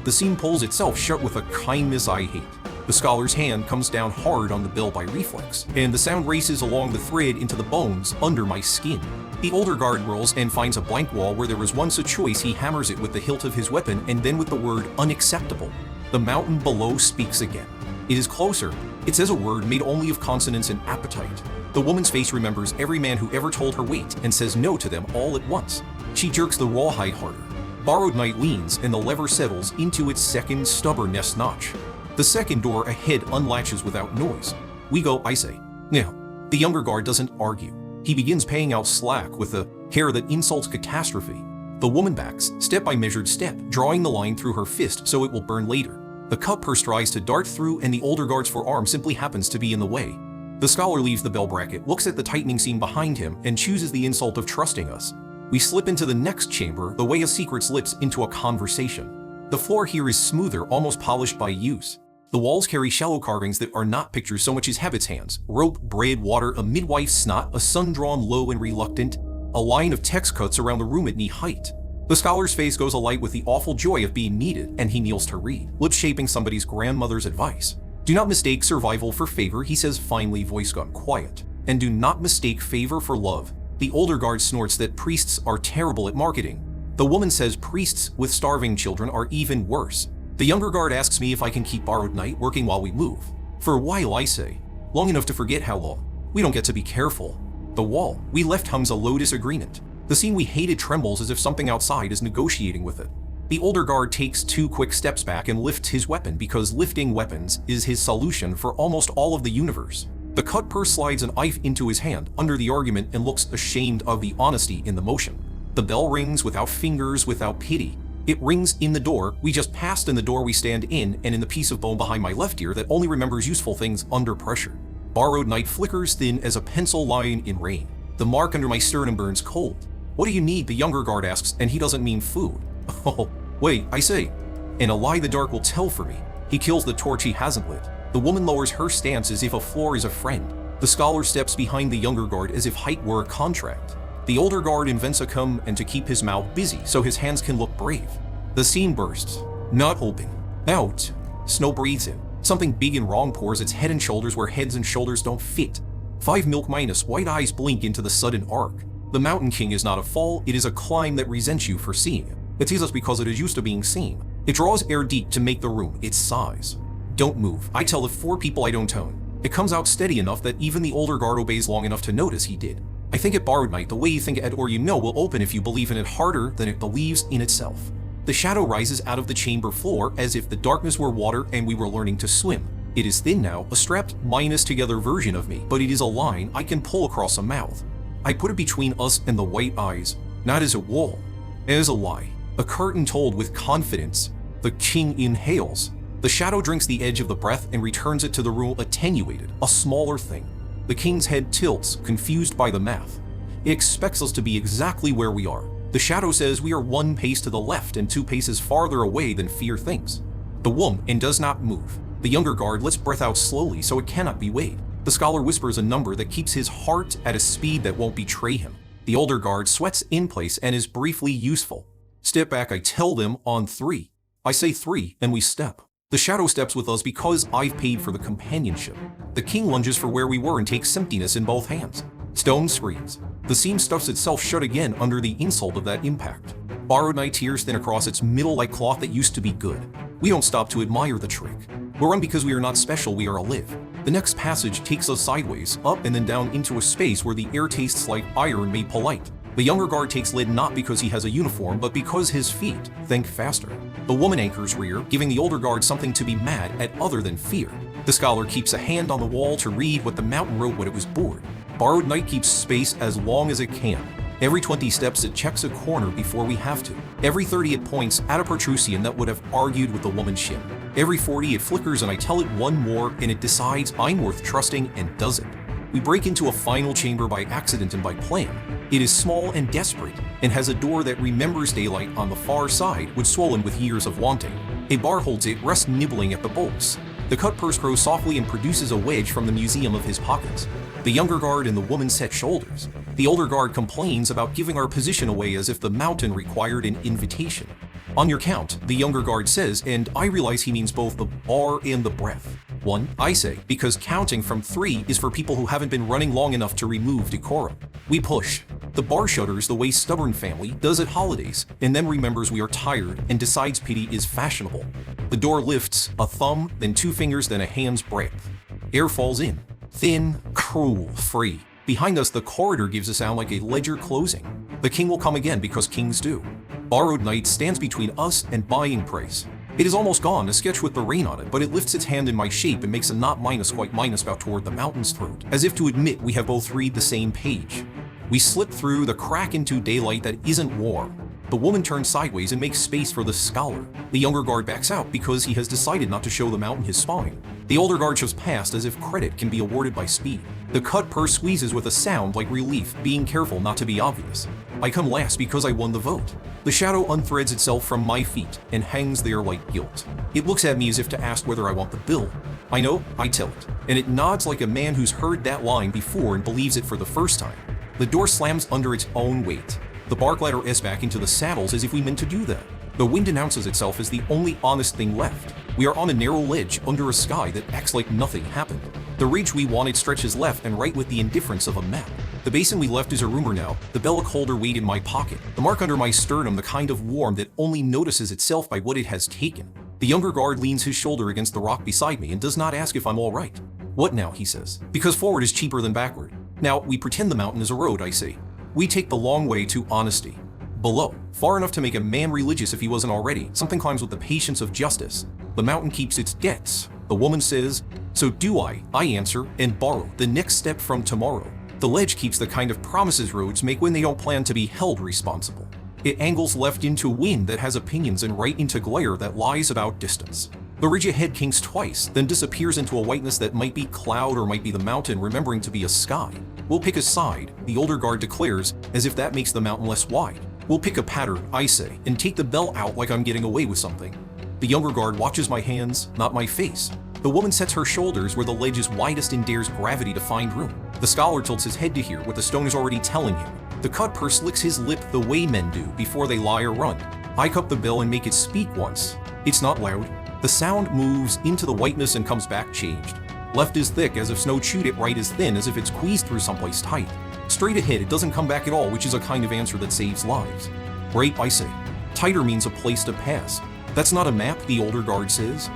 Speaker 1: The seam pulls itself shut with a kindness I hate. The scholar's hand comes down hard on the bell by reflex, and the sound races along the thread into the bones under my skin. The older guard whirls and finds a blank wall where there was once a choice. He hammers it with the hilt of his weapon and then with the word unacceptable. The mountain below speaks again. It is closer. It says a word made only of consonants and appetite. The woman's face remembers every man who ever told her wait and says no to them all at once. She jerks the rawhide harder. Borrowed night leans and the lever settles into its second stubbornness notch. The second door ahead unlatches without noise. We go, I say. Now, the younger guard doesn't argue. He begins paying out slack with a care that insults catastrophe. The woman backs, step by measured step, drawing the line through her fist so it will burn later. The cut purse tries to dart through and the older guard's forearm simply happens to be in the way. The scholar leaves the bell bracket, looks at the tightening seam behind him, and chooses the insult of trusting us. We slip into the next chamber the way a secret slips into a conversation. The floor here is smoother, almost polished by use. The walls carry shallow carvings that are not pictures so much as habits' hands. Rope, bread, water, a midwife's snot, a sun drawn low and reluctant, a line of text cuts around the room at knee height. The scholar's face goes alight with the awful joy of being needed, and he kneels to read, lips shaping somebody's grandmother's advice. Do not mistake survival for favor, he says finally, voice gone quiet. And do not mistake favor for love. The older guard snorts that priests are terrible at marketing. The woman says priests with starving children are even worse. The younger guard asks me if I can keep borrowed night working while we move. For a while, I say. Long enough to forget how long. We don't get to be careful. The wall we left hums a low disagreement. The scene we hated trembles as if something outside is negotiating with it. The older guard takes 2 quick steps back and lifts his weapon because lifting weapons is his solution for almost all of the universe. The cut purse slides an knife into his hand under the argument and looks ashamed of the honesty in the motion. The bell rings without fingers, without pity. It rings in the door we just passed, in the door we stand in, and in the piece of bone behind my left ear that only remembers useful things under pressure. Borrowed night flickers thin as a pencil line in rain. The mark under my sternum burns cold. What do you need? The younger guard asks, and he doesn't mean food. Oh, wait, I say. And a lie the dark will tell for me. He kills the torch he hasn't lit. The woman lowers her stance as if a floor is a friend. The scholar steps behind the younger guard as if height were a contract. The older guard invents a come and to keep his mouth busy so his hands can look brave. The scene bursts. Not open. Out. Snow breathes in. Something big and wrong pours its head and shoulders where heads and shoulders don't fit. 5 milk minus white eyes blink into the sudden arc. The Mountain King is not a fall, it is a climb that resents you for seeing it. It sees us because it is used to being seen. It draws air deep to make the room its size. Don't move. I tell the 4 people I don't tone. It comes out steady enough that even the older guard obeys long enough to notice he did. I think at borrowed night, the way you think it or you know will open if you believe in it harder than it believes in itself. The shadow rises out of the chamber floor as if the darkness were water and we were learning to swim. It is thin now, a strapped minus together version of me, but it is a line I can pull across a mouth. I put it between us and the white eyes, not as a wall, as a lie. A curtain told with confidence. The king inhales. The shadow drinks the edge of the breath and returns it to the room attenuated, a smaller thing. The king's head tilts, confused by the math. It expects us to be exactly where we are. The shadow says we are 1 pace to the left and 2 paces farther away than fear thinks. The woman does not move. The younger guard lets breath out slowly so it cannot be weighed. The scholar whispers a number that keeps his heart at a speed that won't betray him. The older guard sweats in place and is briefly useful. Step back, I tell them, on 3. I say 3, and we step. The shadow steps with us because I've paid for the companionship. The king lunges for where we were and takes emptiness in both hands. Stone screams. The seam stuffs itself shut again under the insult of that impact. Borrowed night tears thin across its middle like cloth that used to be good. We don't stop to admire the trick. We run because we are not special, we are alive. The next passage takes us sideways, up and then down into a space where the air tastes like iron made polite. The younger guard takes lead not because he has a uniform, but because his feet think faster. The woman anchors rear, giving the older guard something to be mad at other than fear. The scholar keeps a hand on the wall to read what the mountain wrote when it was bored. Borrowed night keeps space as long as it can. Every 20 steps it checks a corner before we have to. Every 30 it points at a protrusion that would have argued with the woman's shin. Every 40 it flickers and I tell it one more and it decides I'm worth trusting and does it. We break into a final chamber by accident and by plan. It is small and desperate and has a door that remembers daylight on the far side would swollen with years of wanting. A bar holds it, rests nibbling at the bolts. The cut purse grows softly and produces a wedge from the museum of his pockets. The younger guard and the woman set shoulders. The older guard complains about giving our position away as if the mountain required an invitation. On your count, the younger guard says, and I realize he means both the bar and the breath. 1, I say, because counting from 3 is for people who haven't been running long enough to remove decorum. We push. The bar shudders the way stubborn family does at holidays, and then remembers we are tired and decides pity is fashionable. The door lifts, a thumb, then 2 fingers, then a hand's breadth. Air falls in. Thin, cruel, free. Behind us, the corridor gives a sound like a ledger closing. The king will come again because kings do. Borrowed night stands between us and buying price. It is almost gone, a sketch with the rain on it, but it lifts its hand in my shape and makes a not minus quite minus bow toward the mountain's throat, as if to admit we have both read the same page. We slip through the crack into daylight that isn't warm. The woman turns sideways and makes space for the scholar. The younger guard backs out because he has decided not to show the mountain his spine. The older guard shoves past as if credit can be awarded by speed. The cut purse squeezes with a sound like relief, being careful not to be obvious. I come last because I won the vote. The shadow unthreads itself from my feet and hangs there like guilt. It looks at me as if to ask whether I want the bill. I know, I tell it, and it nods like a man who's heard that line before and believes it for the first time. The door slams under its own weight. The bar glider is back into the saddles as if we meant to do that. The wind announces itself as the only honest thing left. We are on a narrow ledge under a sky that acts like nothing happened. The ridge we wanted stretches left and right with the indifference of a map. The basin we left is a rumor now, the belloc holder weight in my pocket, the mark under my sternum, the kind of worm that only notices itself by what it has taken. The younger guard leans his shoulder against the rock beside me and does not ask if I'm all right. What now, he says, because forward is cheaper than backward. Now, we pretend the mountain is a road, I say. We take the long way to honesty. Below, far enough to make a man religious if he wasn't already, something climbs with the patience of justice. The mountain keeps its debts. The woman says, so do I answer, and borrow the next step from tomorrow. The ledge keeps the kind of promises roads make when they don't plan to be held responsible. It angles left into wind that has opinions and right into glare that lies about distance. The ridge ahead kinks twice, then disappears into a whiteness that might be cloud or might be the mountain remembering to be a sky. We'll pick a side, the older guard declares, as if that makes the mountain less wide. We'll pick a pattern, I say, and take the bell out like I'm getting away with something. The younger guard watches my hands, not my face. The woman sets her shoulders where the ledge is widest and dares gravity to find room. The scholar tilts his head to hear what the stone is already telling him. The cut purse licks his lip the way men do before they lie or run. I cup the bell and make it speak once. It's not loud. The sound moves into the whiteness and comes back changed. Left is thick as if snow chewed it, right is thin as if it's squeezed through someplace tight. Straight ahead, it doesn't come back at all, which is a kind of answer that saves lives. Right, I say. Tighter means a place to pass. That's not a map, the older guard says.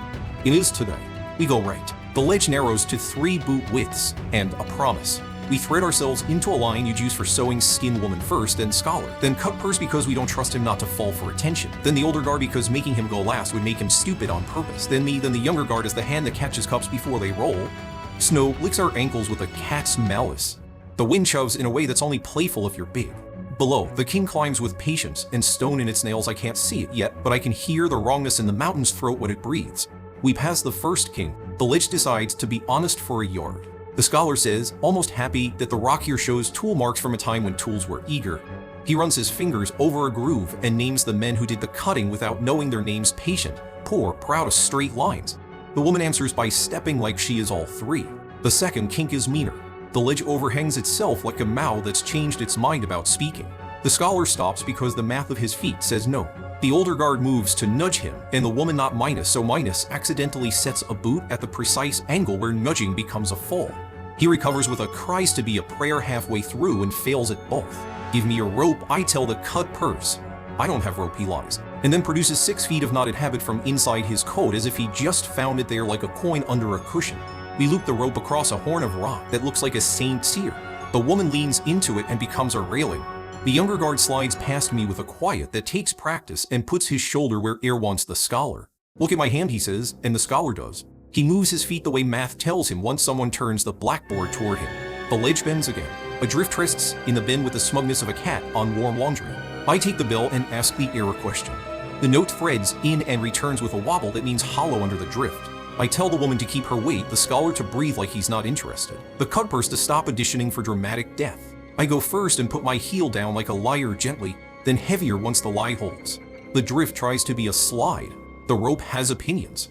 Speaker 1: It is today. We go right. The ledge narrows to 3 boot widths, and a promise. We thread ourselves into a line you choose for sewing skin woman first, then scholar, then cut purse because we don't trust him not to fall for attention, then the older guard because making him go last would make him stupid on purpose, then me, then the younger guard as the hand that catches cups before they roll. Snow licks our ankles with a cat's malice. The wind shoves in a way that's only playful if you're big. Below, the king climbs with patience, and stone in its nails I can't see it yet, but I can hear the wrongness in the mountain's throat when it breathes. We pass the first king. The lich decides to be honest for a yard. The scholar says, almost happy, that the rock here shows tool marks from a time when tools were eager. He runs his fingers over a groove and names the men who did the cutting without knowing their names: patient, poor, proud of straight lines. The woman answers by stepping like she is all 3. The second kink is meaner. The ledge overhangs itself like a mouth that's changed its mind about speaking. The scholar stops because the math of his feet says no. The older guard moves to nudge him, and the woman not minus, so minus accidentally sets a boot at the precise angle where nudging becomes a fall. He recovers with a cries to be a prayer halfway through and fails at both. Give me a rope, I tell the cut purse. I don't have rope, he lies, and then produces 6 feet of knotted habit from inside his coat as if he just found it there like a coin under a cushion. We loop the rope across a horn of rock that looks like a saint's ear. The woman leans into it and becomes a railing. The younger guard slides past me with a quiet that takes practice and puts his shoulder where air wants the scholar. Look at my hand, he says, and the scholar does. He moves his feet the way math tells him once someone turns the blackboard toward him. The ledge bends again. A drift rests in the bin with the smugness of a cat on warm laundry. I take the bell and ask the error question. The note threads in and returns with a wobble that means hollow under the drift. I tell the woman to keep her weight, the scholar to breathe like he's not interested, the cut purse to stop auditioning for dramatic death. I go first and put my heel down like a liar gently, then heavier once the lie holds. The drift tries to be a slide. The rope has opinions.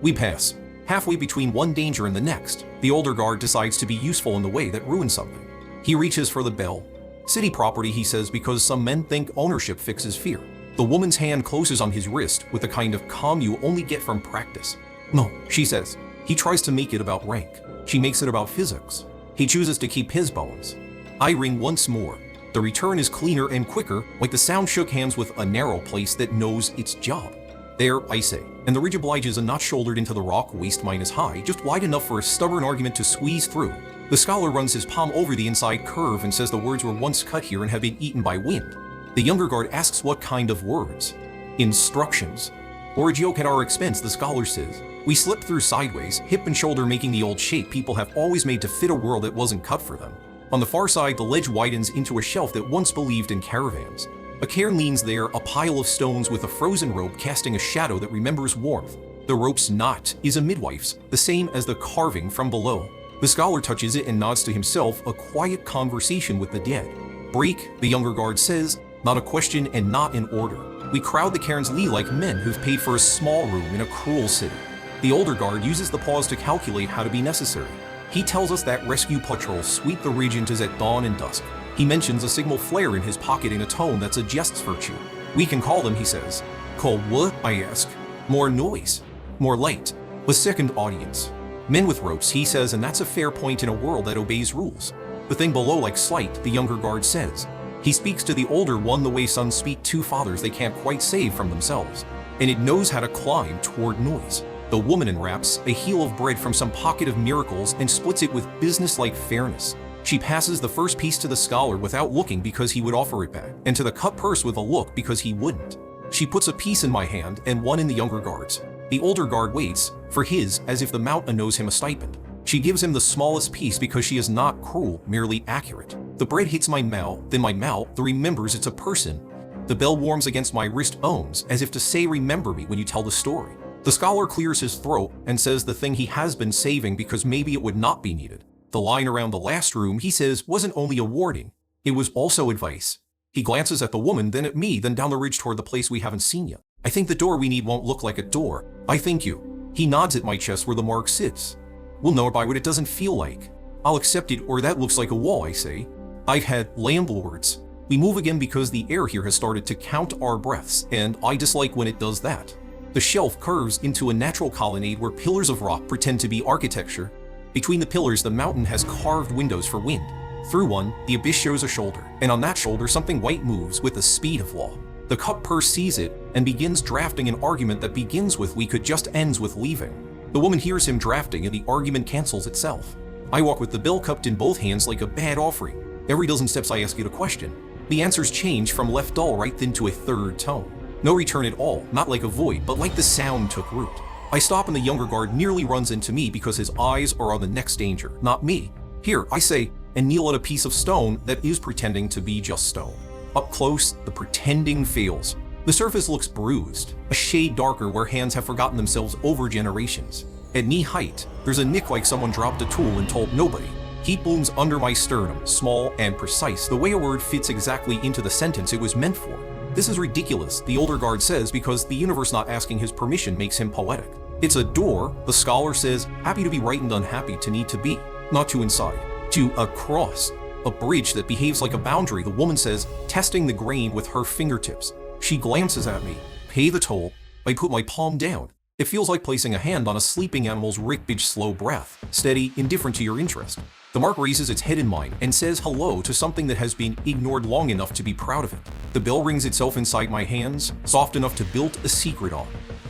Speaker 1: We pass. Halfway between one danger and the next, the older guard decides to be useful in the way that ruins something. He reaches for the bell. City property, he says, because some men think ownership fixes fear. The woman's hand closes on his wrist with the kind of calm you only get from practice. No, she says. He tries to make it about rank. She makes it about physics. He chooses to keep his bones. I ring once more. The return is cleaner and quicker, like the sound shook hands with a narrow place that knows its job. There, I say, and the ridge obliges a not shouldered into the rock, waist minus high, just wide enough for a stubborn argument to squeeze through. The scholar runs his palm over the inside curve and says the words were once cut here and have been eaten by wind. The younger guard asks what kind of words. Instructions. Or a joke at our expense, the scholar says. We slip through sideways, hip and shoulder making the old shape people have always made to fit a world that wasn't cut for them. On the far side, the ledge widens into a shelf that once believed in caravans. A cairn leans there, a pile of stones with a frozen rope casting a shadow that remembers warmth. The rope's knot is a midwife's, the same as the carving from below. The scholar touches it and nods to himself, a quiet conversation with the dead. Break, the younger guard says, not a question and not an order. We crowd the cairn's lee like men who've paid for a small room in a cruel city. The older guard uses the pause to calculate how to be necessary. He tells us that rescue patrols sweep the regions at dawn and dusk. He mentions a signal flare in his pocket in a tone that suggests virtue. We can call them, he says. Call what, I ask. More noise. More light. A second audience. Men with ropes, he says, and that's a fair point in a world that obeys rules. The thing below like slight, the younger guard says. He speaks to the older one the way sons speak to fathers they can't quite save from themselves. And it knows how to climb toward noise. The woman unwraps a heel of bread from some pocket of miracles and splits it with business-like fairness. She passes the first piece to the scholar without looking because he would offer it back, and to the cut purse with a look because he wouldn't. She puts a piece in my hand and one in the younger guard's. The older guard waits for his as if the mountain owes him a stipend. She gives him the smallest piece because she is not cruel, merely accurate. The bread hits my mouth, then my mouth remembers it's a person. The bell warms against my wrist owns, as if to say remember me when you tell the story. The scholar clears his throat and says the thing he has been saving because maybe it would not be needed. The line around the last room, he says, wasn't only a warning, it was also advice. He glances at the woman, then at me, then down the ridge toward the place we haven't seen yet. I think the door we need won't look like a door. I thank you. He nods at my chest where the mark sits. We'll know by what it doesn't feel like. I'll accept it, or that looks like a wall, I say. I've had landlords. We move again because the air here has started to count our breaths, and I dislike when it does that. The shelf curves into a natural colonnade where pillars of rock pretend to be architecture. Between the pillars, the mountain has carved windows for wind. Through one, the abyss shows a shoulder, and on that shoulder something white moves with the speed of law. The cut purse sees it and begins drafting an argument that begins with "we could" just ends with "leaving." The woman hears him drafting and the argument cancels itself. I walk with the bill cupped in both hands like a bad offering. Every dozen steps I ask it a question. The answers change from left dull right then to a third tone. No return at all, not like a void, but like the sound took root. I stop and the younger guard nearly runs into me because his eyes are on the next danger, not me. Here, I say, and kneel at a piece of stone that is pretending to be just stone. Up close, the pretending fails. The surface looks bruised, a shade darker where hands have forgotten themselves over generations. At knee height, there's a nick like someone dropped a tool and told nobody. Heat blooms under my sternum, small and precise, the way a word fits exactly into the sentence it was meant for. This is ridiculous, the older guard says, because the universe not asking his permission makes him poetic. It's a door, the scholar says, happy to be right and unhappy to need to be, not to inside. To a cross, a bridge that behaves like a boundary, the woman says, testing the grain with her fingertips. She glances at me. Pay the toll. I put my palm down. It feels like placing a hand on a sleeping animal's ribcage, slow breath, steady, indifferent to your interest. The mark raises its head in mine and says hello to something that has been ignored long enough to be proud of it. The bell rings itself inside my hands, soft enough to build a secret on.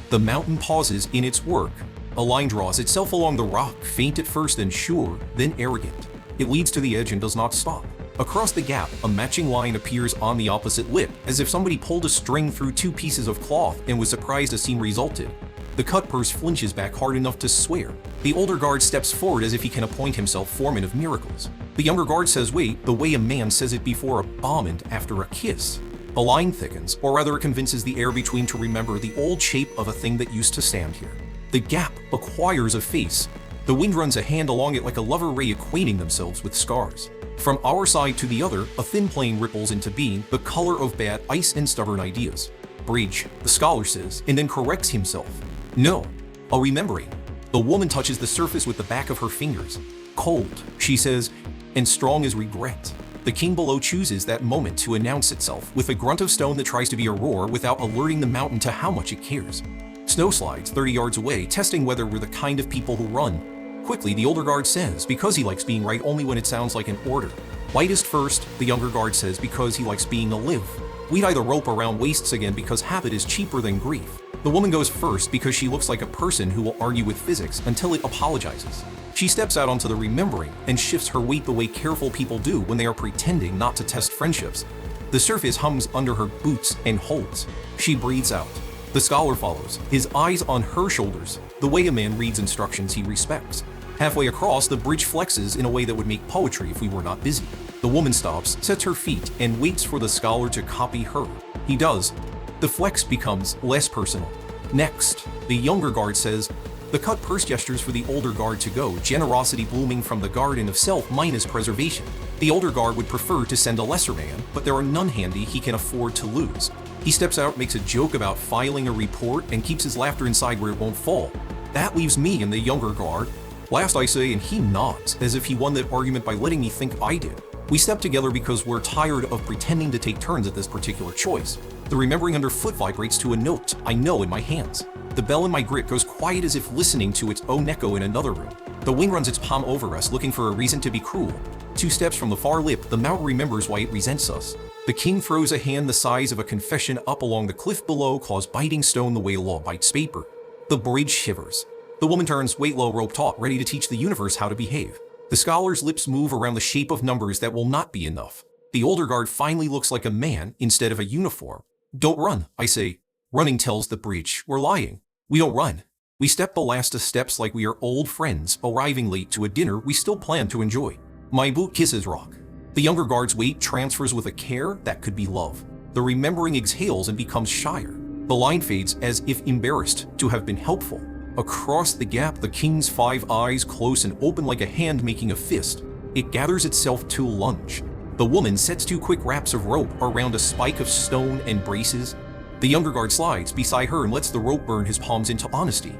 Speaker 1: The mountain pauses in its work. A line draws itself along the rock, faint at first and sure, then arrogant. It leads to the edge and does not stop. Across the gap, a matching line appears on the opposite lip, as if somebody pulled a string through two pieces of cloth and was surprised a seam resulted. The cut purse flinches back hard enough to swear. The older guard steps forward as if he can appoint himself foreman of miracles. The younger guard says wait, the way a man says it before a bomb and after a kiss. The line thickens, or rather it convinces the air between to remember the old shape of a thing that used to stand here. The gap acquires a face. The wind runs a hand along it like a lover ray acquainting themselves with scars. From our side to the other, a thin plane ripples into being, the color of bad ice and stubborn ideas. Bridge, the scholar says, and then corrects himself. No, a remembering. The woman touches the surface with the back of her fingers. Cold, she says, and strong as regret. The king below chooses that moment to announce itself with a grunt of stone that tries to be a roar without alerting the mountain to how much it cares. Snow slides 30 yards away, testing whether we're the kind of people who run. Quickly, the older guard says, because he likes being right only when it sounds like an order. Lightest first, the younger guard says, because he likes being a live. We tie the rope around waists again because habit is cheaper than grief. The woman goes first because she looks like a person who will argue with physics until it apologizes. She steps out onto the remembering and shifts her weight the way careful people do when they are pretending not to test friendships. The surface hums under her boots and holds. She breathes out. The scholar follows, his eyes on her shoulders, the way a man reads instructions he respects. Halfway across, the bridge flexes in a way that would make poetry if we were not busy. The woman stops, sets her feet, and waits for the scholar to copy her. He does. The flex becomes less personal. Next, the younger guard says, the cut purse gestures for the older guard to go, generosity blooming from the garden of self minus preservation. The older guard would prefer to send a lesser man, but there are none handy he can afford to lose. He steps out, makes a joke about filing a report, and keeps his laughter inside where it won't fall. That leaves me and the younger guard. Last I say, and he nods, as if he won that argument by letting me think I did. We step together because we're tired of pretending to take turns at this particular choice. The remembering underfoot vibrates to a note I know in my hands. The bell in my grip goes quiet as if listening to its own echo in another room. The wind runs its palm over us, looking for a reason to be cruel. 2 steps from the far lip, the mountain remembers why it resents us. The king throws a hand the size of a confession up along the cliff below, claws biting stone the way law bites paper. The bridge shivers. The woman turns, wait low, RaptureTok, ready to teach the universe how to behave. The scholar's lips move around the shape of numbers that will not be enough. The older guard finally looks like a man instead of a uniform. Don't run, I say. Running tells the bridge we're lying. We don't run. We step the last of steps like we are old friends arriving late to a dinner we still plan to enjoy. My boot kisses rock. The younger guard's weight transfers with a care that could be love. The remembering exhales and becomes shyer. The line fades as if embarrassed to have been helpful. Across the gap, the king's 5 eyes close and open like a hand making a fist. It gathers itself to lunge. The woman sets 2 quick wraps of rope around a spike of stone and braces. The younger guard slides beside her and lets the rope burn his palms into honesty.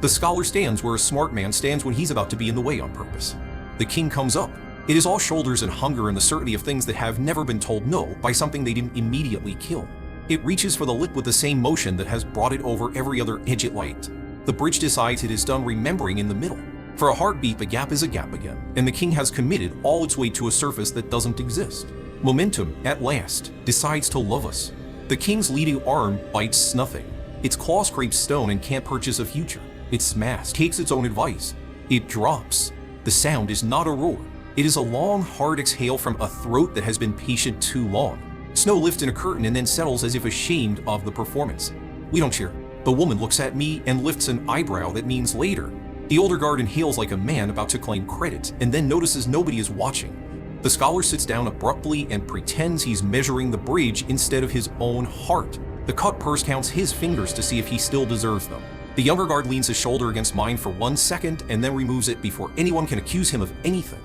Speaker 1: The scholar stands where a smart man stands when he's about to be in the way on purpose. The king comes up. It is all shoulders and hunger and the certainty of things that have never been told no by something they didn't immediately kill. It reaches for the lip with the same motion that has brought it over every other edge it liked. The bridge decides it is done remembering in the middle. For a heartbeat, the gap is a gap again, and the king has committed all its weight to a surface that doesn't exist. Momentum, at last, decides to love us. The king's leading arm bites nothing. Its claw scrapes stone and can't purchase a future. It smashes, takes its own advice. It drops. The sound is not a roar. It is a long, hard exhale from a throat that has been patient too long. Snow lifts in a curtain and then settles as if ashamed of the performance. We don't cheer. The woman looks at me and lifts an eyebrow that means later. The older guard inhales like a man about to claim credit and then notices nobody is watching. The scholar sits down abruptly and pretends he's measuring the bridge instead of his own heart. The cut purse counts his fingers to see if he still deserves them. The younger guard leans his shoulder against mine for 1 second and then removes it before anyone can accuse him of anything.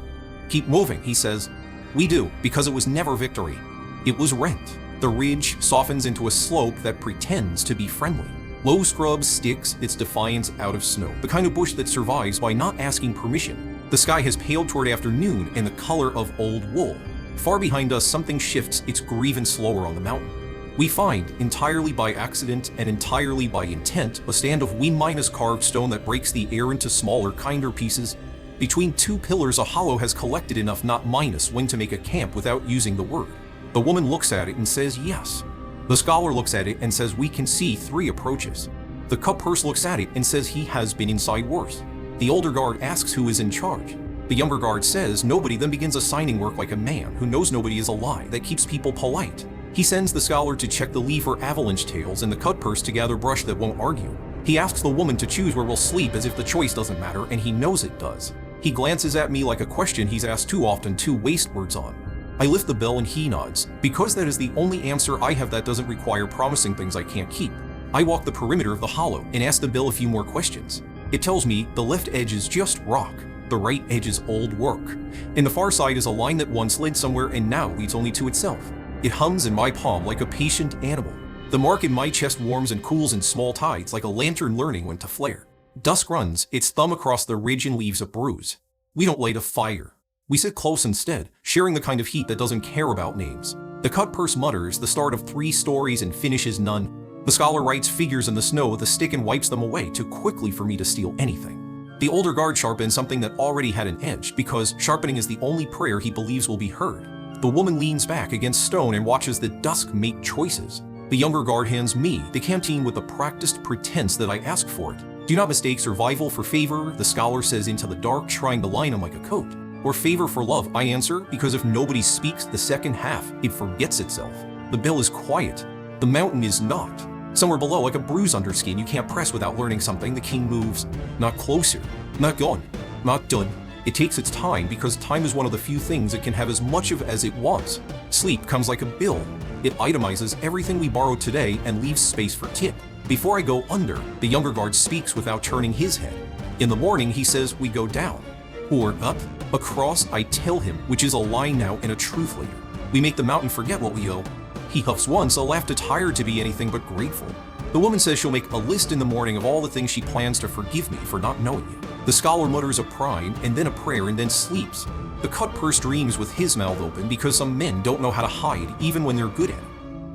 Speaker 1: Keep moving, he says. We do, because it was never victory. It was rent. The ridge softens into a slope that pretends to be friendly. Low scrub sticks its defiance out of snow, the kind of bush that survives by not asking permission. The sky has paled toward afternoon and the color of old wool. Far behind us, something shifts its grievance slower on the mountain. We find, entirely by accident and entirely by intent, a stand of we- carved stone that breaks the air into smaller, kinder pieces. Between two pillars, a hollow has collected enough not minus when to make a camp without using the word. The woman looks at it and says yes. The scholar looks at it and says we can see 3 approaches. The cup purse looks at it and says he has been inside worse. The older guard asks who is in charge. The younger guard says nobody, then begins assigning work like a man who knows nobody is a lie that keeps people polite. He sends the scholar to check the leaf for avalanche tails and the cut purse to gather brush that won't argue. He asks the woman to choose where we'll sleep as if the choice doesn't matter, and he knows it does. He glances at me like a question he's asked too often to waste words on. I lift the bell and he nods, because that is the only answer I have that doesn't require promising things I can't keep. I walk the perimeter of the hollow and ask the bell a few more questions. It tells me the left edge is just rock, the right edge is old work. In the far side is a line that once led somewhere and now leads only to itself. It hums in my palm like a patient animal. The mark in my chest warms and cools in small tides like a lantern learning when to flare. Dusk runs its thumb across the ridge and leaves a bruise. We don't light a fire. We sit close instead, sharing the kind of heat that doesn't care about names. The cut purse mutters the start of 3 stories and finishes none. The scholar writes figures in the snow with a stick and wipes them away too quickly for me to steal anything. The older guard sharpens something that already had an edge because sharpening is the only prayer he believes will be heard. The woman leans back against stone and watches the dusk make choices. The younger guard hands me the canteen with the practiced pretense that I asked for it. Do not mistake survival for favor, the scholar says into the dark, trying to line him like a coat. Or favor for love, I answer, because if nobody speaks the second half, it forgets itself. The bell is quiet. The mountain is not. Somewhere below, like a bruise under skin you can't press without learning something, the king moves. Not closer. Not gone. Not done. It takes its time because time is one of the few things it can have as much of as it wants. Sleep comes like a bill. It itemizes everything we borrowed today and leaves space for tip. Before I go under, the younger guard speaks without turning his head. In the morning, he says we go down. Or up. Across, I tell him, which is a lie now and a truth later. We make the mountain forget what we owe. He huffs once, a laugh too tired to be anything but grateful. The woman says she'll make a list in the morning of all the things she plans to forgive me for not knowing it. The scholar mutters a prime, and then a prayer, and then sleeps. The cut purse dreams with his mouth open because some men don't know how to hide even when they're good at it.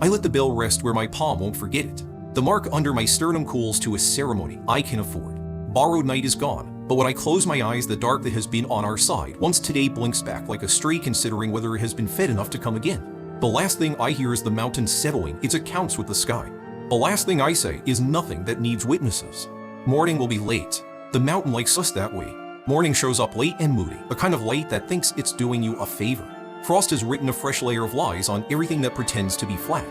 Speaker 1: I let the bell rest where my palm won't forget it. The mark under my sternum cools to a ceremony I can afford. Borrowed night is gone, but when I close my eyes, the dark that has been on our side once today blinks back like a stray considering whether it has been fed enough to come again. The last thing I hear is the mountain settling its accounts with the sky. The last thing I say is nothing that needs witnesses. Morning will be late. The mountain likes us that way. Morning shows up late and moody, a kind of light that thinks it's doing you a favor. Frost has written a fresh layer of lies on everything that pretends to be flat.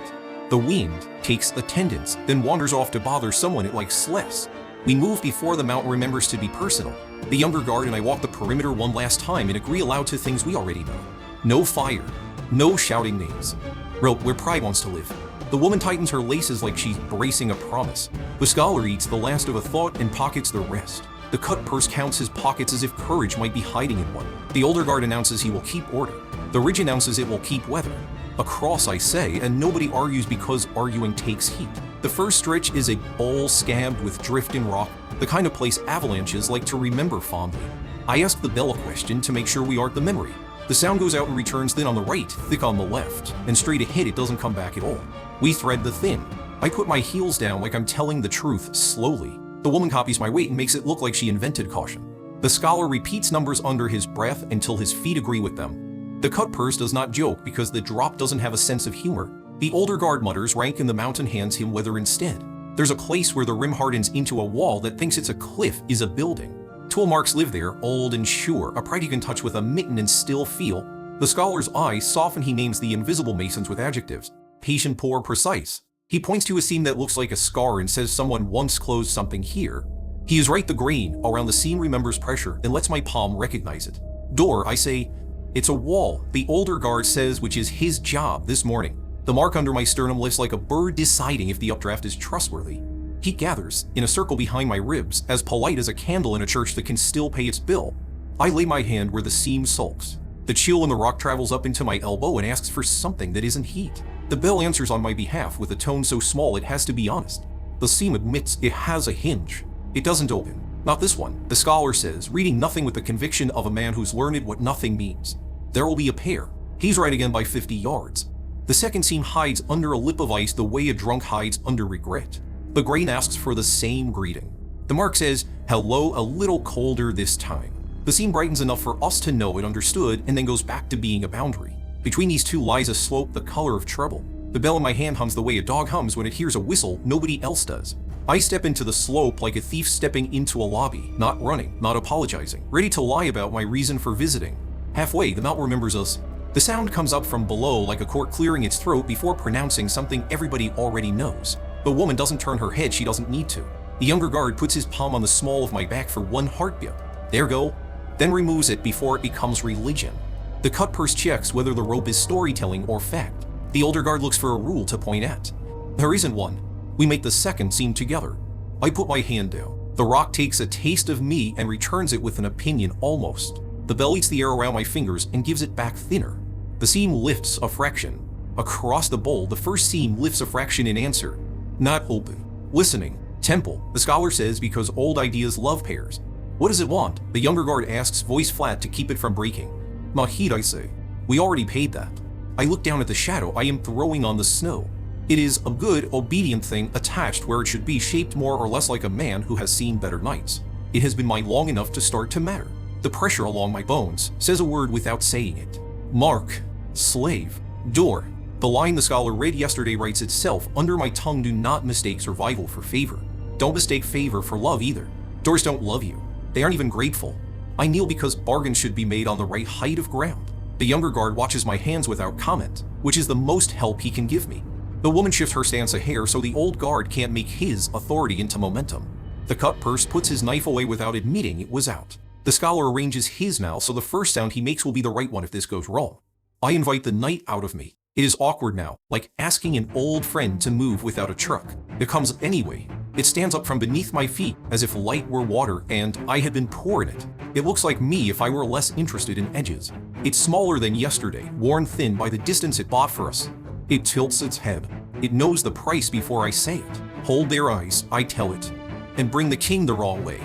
Speaker 1: The wind takes attendance, then wanders off to bother someone it likes less. We move before the mountain remembers to be personal. The younger guard and I walk the perimeter one last time and agree aloud to things we already know. No fire. No shouting names. Wrote where pride wants to live. The woman tightens her laces like she's bracing a promise. The scholar eats the last of a thought and pockets the rest. The cut purse counts his pockets as if courage might be hiding in one. The older guard announces he will keep order. The ridge announces it will keep weather. Across, I say, and nobody argues because arguing takes heat. The first stretch is a bowl scabbed with drift and rock. the kind of place avalanches like to remember fondly. I ask the bell a question to make sure we aren't the memory. The sound goes out and returns thin on the right, thick on the left, and straight ahead it doesn't come back at all. We thread the thin. I put my heels down like I'm telling the truth slowly. The woman copies my weight and makes it look like she invented caution. The scholar repeats numbers under his breath until his feet agree with them. The cut purse does not joke because the drop doesn't have a sense of humor. The older guard mutters rank and the mountain hands him weather instead. There's a place where the rim hardens into a wall that thinks it's a cliff is a building. Tool marks live there, old and sure, a pride you can touch with a mitten and still feel. The scholar's eyes soften. He names the invisible masons with adjectives. Patient, poor, precise. He points to a seam that looks like a scar and says someone once closed something here. He is right. The grain around the seam remembers pressure and lets my palm recognize it. Door, I say. It's a wall, the older guard says, which is his job this morning. The mark under my sternum lifts like a bird deciding if the updraft is trustworthy. Heat gathers in a circle behind my ribs, as polite as a candle in a church that can still pay its bill. I lay my hand where the seam sulks. The chill in the rock travels up into my elbow and asks for something that isn't heat. The bell answers on my behalf with a tone so small it has to be honest. The seam admits it has a hinge. It doesn't open. Not this one, the scholar says, reading nothing with the conviction of a man who's learned what nothing means. There will be a pair. He's right again by 50 yards. The second seam hides under a lip of ice the way a drunk hides under regret. The grain asks for the same greeting. The mark says, hello, a little colder this time. The seam brightens enough for us to know it understood and then goes back to being a boundary. Between these two lies a slope the color of trouble. The bell in my hand hums the way a dog hums when it hears a whistle nobody else does. I step into the slope like a thief stepping into a lobby, not running, not apologizing, ready to lie about my reason for visiting. Halfway, the mount remembers us. The sound comes up from below like a cork clearing its throat before pronouncing something everybody already knows. The woman doesn't turn her head, she doesn't need to. The younger guard puts his palm on the small of my back for one heartbeat. There go. Then removes it before it becomes religion. The cut purse checks whether the rope is storytelling or fact. The older guard looks for a rule to point at. There isn't one. We make the second seam together. I put my hand down. The rock takes a taste of me and returns it with an opinion almost. The bell eats the air around my fingers and gives it back thinner. The seam lifts a fraction. Across the bowl, the first seam lifts a fraction in answer. Not open. Listening. Temple, the scholar says, because old ideas love pairs. What does it want? The younger guard asks, voice flat to keep it from breaking. Mahid, I say. We already paid that. I look down at the shadow I am throwing on the snow. It is a good, obedient thing attached where it should be, shaped more or less like a man who has seen better nights. It has been mine long enough to start to matter. The pressure along my bones says a word without saying it. Mark. Slave. Door. The line the scholar read yesterday writes itself under my tongue. Do not mistake survival for favor. Don't mistake favor for love either. Doors don't love you. They aren't even grateful. I kneel because bargains should be made on the right height of ground. The younger guard watches my hands without comment, which is the most help he can give me. The woman shifts her stance a hair so the old guard can't make his authority into momentum. The cut purse puts his knife away without admitting it was out. The scholar arranges his mouth so the first sound he makes will be the right one if this goes wrong. I invite the night out of me. It is awkward now, like asking an old friend to move without a truck. It comes anyway. It stands up from beneath my feet as if light were water and I had been pouring it. It looks like me if I were less interested in edges. It's smaller than yesterday, worn thin by the distance it bought for us. It tilts its head. It knows the price before I say it. Hold their eyes, I tell it. And bring the king the wrong way.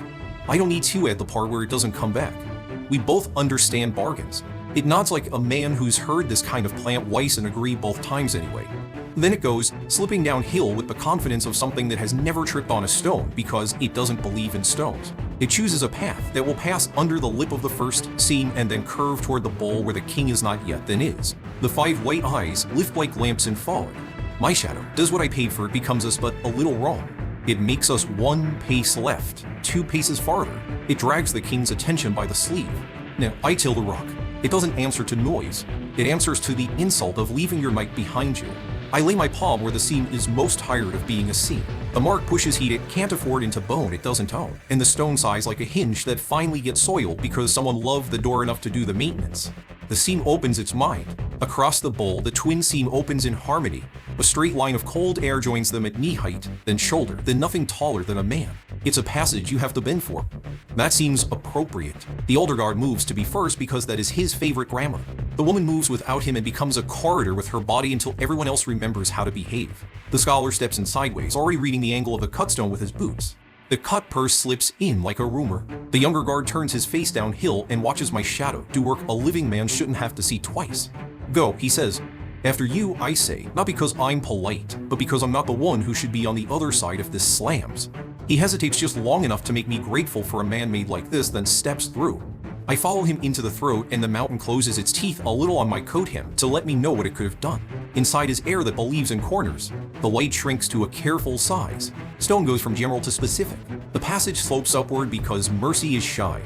Speaker 1: I don't need to add the part where it doesn't come back. We both understand bargains. It nods like a man who's heard this kind of plant twice and agree both times anyway. Then it goes, slipping downhill with the confidence of something that has never tripped on a stone because it doesn't believe in stones. It chooses a path that will pass under the lip of the first seam and then curve toward the bowl where the king is not yet, then is. The 5 white eyes lift like lamps in falling. My shadow does what I paid for. It becomes us but a little wrong. It makes us 1 pace left, 2 paces farther. It drags the king's attention by the sleeve. Now, I till the rock. It doesn't answer to noise. It answers to the insult of leaving your knight behind you. I lay my palm where the seam is most tired of being a seam. The mark pushes heat it can't afford into bone it doesn't own, and the stone sighs like a hinge that finally gets soiled because someone loved the door enough to do the maintenance. The seam opens its mind. Across the bowl, the twin seam opens in harmony. A straight line of cold air joins them at knee height, then shoulder, then nothing taller than a man. It's a passage you have to bend for. That seems appropriate. The older guard moves to be first because that is his favorite grammar. The woman moves without him and becomes a corridor with her body until everyone else remembers how to behave. The scholar steps in sideways, already reading the angle of the cutstone with his boots. The cut purse slips in like a rumor. The younger guard turns his face downhill and watches my shadow do work a living man shouldn't have to see twice. Go, he says. After you, I say, not because I'm polite, but because I'm not the one who should be on the other side if this slams. He hesitates just long enough to make me grateful for a man made like this, then steps through. I follow him into the throat, and the mountain closes its teeth a little on my coat hem to let me know what it could have done. Inside is air that believes in corners. The light shrinks to a careful size. Stone goes from general to specific. The passage slopes upward because mercy is shy.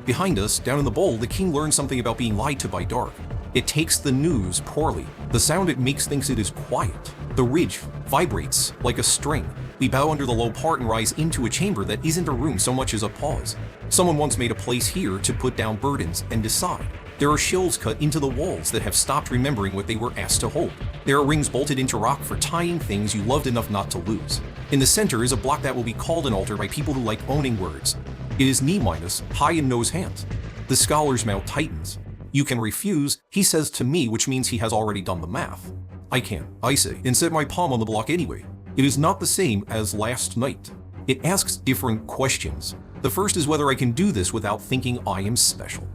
Speaker 1: Behind us, down in the bowl, the king learns something about being lied to by dark. It takes the news poorly. The sound it makes thinks it is quiet. The ridge vibrates like a string. We bow under the low part and rise into a chamber that isn't a room so much as a pause. Someone once made a place here to put down burdens and decide. There are shelves cut into the walls that have stopped remembering what they were asked to hold. There are rings bolted into rock for tying things you loved enough not to lose. In the center is a block that will be called an altar by people who like owning words. It is knee-minus, high in No's hands. The scholar's mouth tightens. You can refuse, he says to me, which means he has already done the math. I can, I say, and set my palm on the block anyway. It is not the same as last night. It asks different questions. The first is whether I can do this without thinking I am special.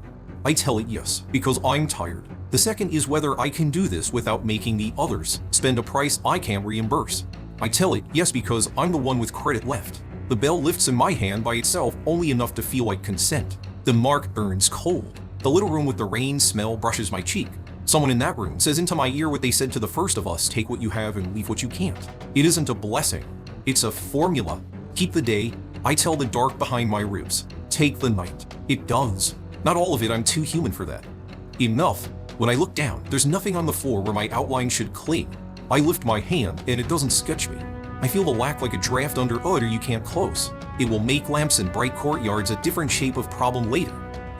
Speaker 1: I tell it yes, because I'm tired. The second is whether I can do this without making the others spend a price I can't reimburse. I tell it yes because I'm the one with credit left. The bell lifts in my hand by itself only enough to feel like consent. The mark burns cold. The little room with the rain smell brushes my cheek. Someone in that room says into my ear what they said to the first of us, take what you have and leave what you can't. It isn't a blessing, it's a formula. Keep the day, I tell the dark behind my ribs. Take the night. It does. Not all of it, I'm too human for that. Enough. When I look down, there's nothing on the floor where my outline should cling. I lift my hand and it doesn't sketch me. I feel the lack like a draft under udder you can't close. It will make lamps in bright courtyards a different shape of problem later.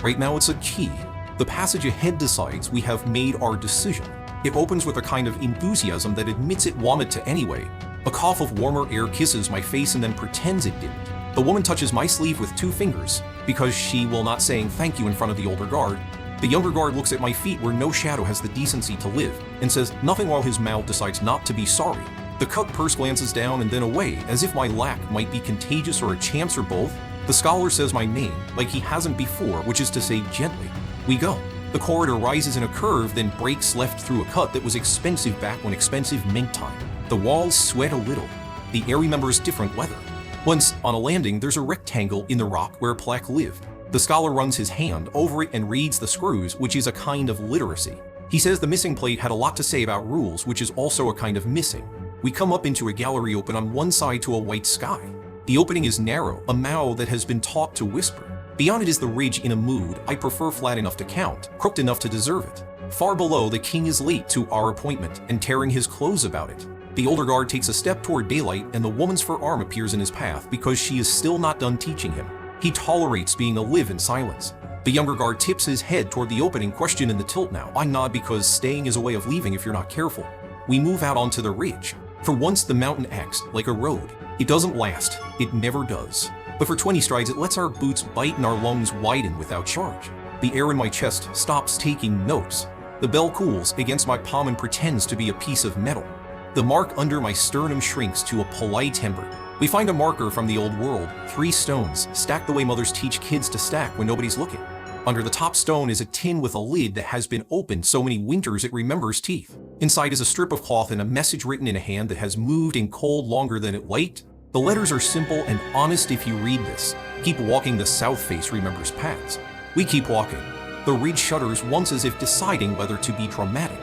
Speaker 1: Right now it's a key. The passage ahead decides we have made our decision. It opens with a kind of enthusiasm that admits it wanted to anyway. A cough of warmer air kisses my face and then pretends it didn't. The woman touches my sleeve with 2 fingers, because she will not saying thank you in front of the older guard. The younger guard looks at my feet where no shadow has the decency to live, and says nothing while his mouth decides not to be sorry. The cut purse glances down and then away, as if my lack might be contagious or a chance or both. The scholar says my name, like he hasn't before, which is to say gently. We go. The corridor rises in a curve, then breaks left through a cut that was expensive back when expensive meant time. The walls sweat a little. The air remembers different weather. Once, on a landing, there's a rectangle in the rock where a plaque lived. The scholar runs his hand over it and reads the screws, which is a kind of literacy. He says the missing plate had a lot to say about rules, which is also a kind of missing. We come up into a gallery open on one side to a white sky. The opening is narrow, a mouth that has been taught to whisper. Beyond it is the ridge in a mood I prefer flat enough to count, crooked enough to deserve it. Far below, the king is late to our appointment and tearing his clothes about it. The older guard takes a step toward daylight and the woman's forearm appears in his path because she is still not done teaching him. He tolerates being a live in silence. The younger guard tips his head toward the opening, question in the tilt now. I nod because staying is a way of leaving if you're not careful. We move out onto the ridge. For once, the mountain acts like a road. It doesn't last. It never does. But for 20 strides, it lets our boots bite and our lungs widen without charge. The air in my chest stops taking notes. The bell cools against my palm and pretends to be a piece of metal. The mark under my sternum shrinks to a polite ember. We find a marker from the old world, 3 stones, stacked the way mothers teach kids to stack when nobody's looking. Under the top stone is a tin with a lid that has been opened so many winters it remembers teeth. Inside is a strip of cloth and a message written in a hand that has moved in cold longer than it liked. The letters are simple and honest if you read this. Keep walking, the south face remembers paths. We keep walking. The ridge shudders once as if deciding whether to be dramatic.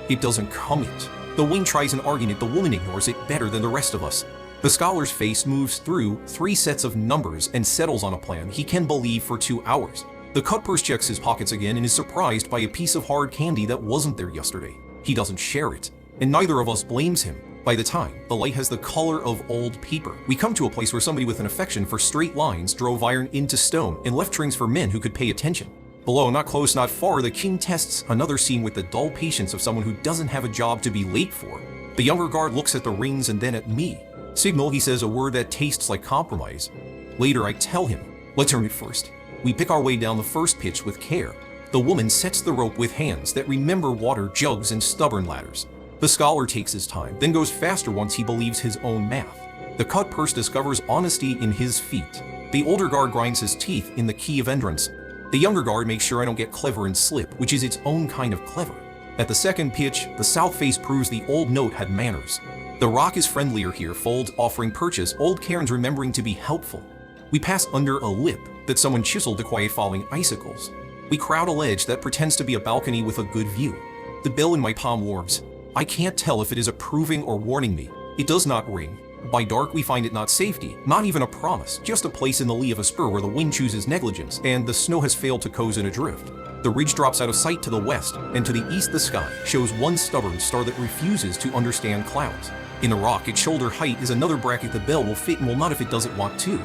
Speaker 1: It doesn't come it. The wing tries an argument, the woman ignores it better than the rest of us. The scholar's face moves through 3 sets of numbers and settles on a plan he can believe for 2 hours. The cut purse checks his pockets again and is surprised by a piece of hard candy that wasn't there yesterday. He doesn't share it, and neither of us blames him. By the time, the light has the color of old paper. We come to a place where somebody with an affection for straight lines drove iron into stone and left strings for men who could pay attention. Below, not close, not far, the king tests another scene with the dull patience of someone who doesn't have a job to be late for. The younger guard looks at the rings and then at me. Signal, he says a word that tastes like compromise. Later, I tell him, let's earn it first. We pick our way down the first pitch with care. The woman sets the rope with hands that remember water jugs and stubborn ladders. The scholar takes his time, then goes faster once he believes his own math. The cut purse discovers honesty in his feet. The older guard grinds his teeth in the key of entrance. The younger guard makes sure I don't get clever and slip, which is its own kind of clever. At the second pitch, the south face proves the old note had manners. The rock is friendlier here, folds offering purchase, old cairns remembering to be helpful. We pass under a lip that someone chiseled to quiet falling icicles. We crowd a ledge that pretends to be a balcony with a good view. The bell in my palm warms. I can't tell if it is approving or warning me. It does not ring. By dark, we find it not safety, not even a promise, just a place in the lee of a spur where the wind chooses negligence and the snow has failed to cozen adrift. The ridge drops out of sight to the west, and to the east the sky shows one stubborn star that refuses to understand clouds. In the rock at shoulder height is another bracket the bell will fit and will not if it doesn't want to.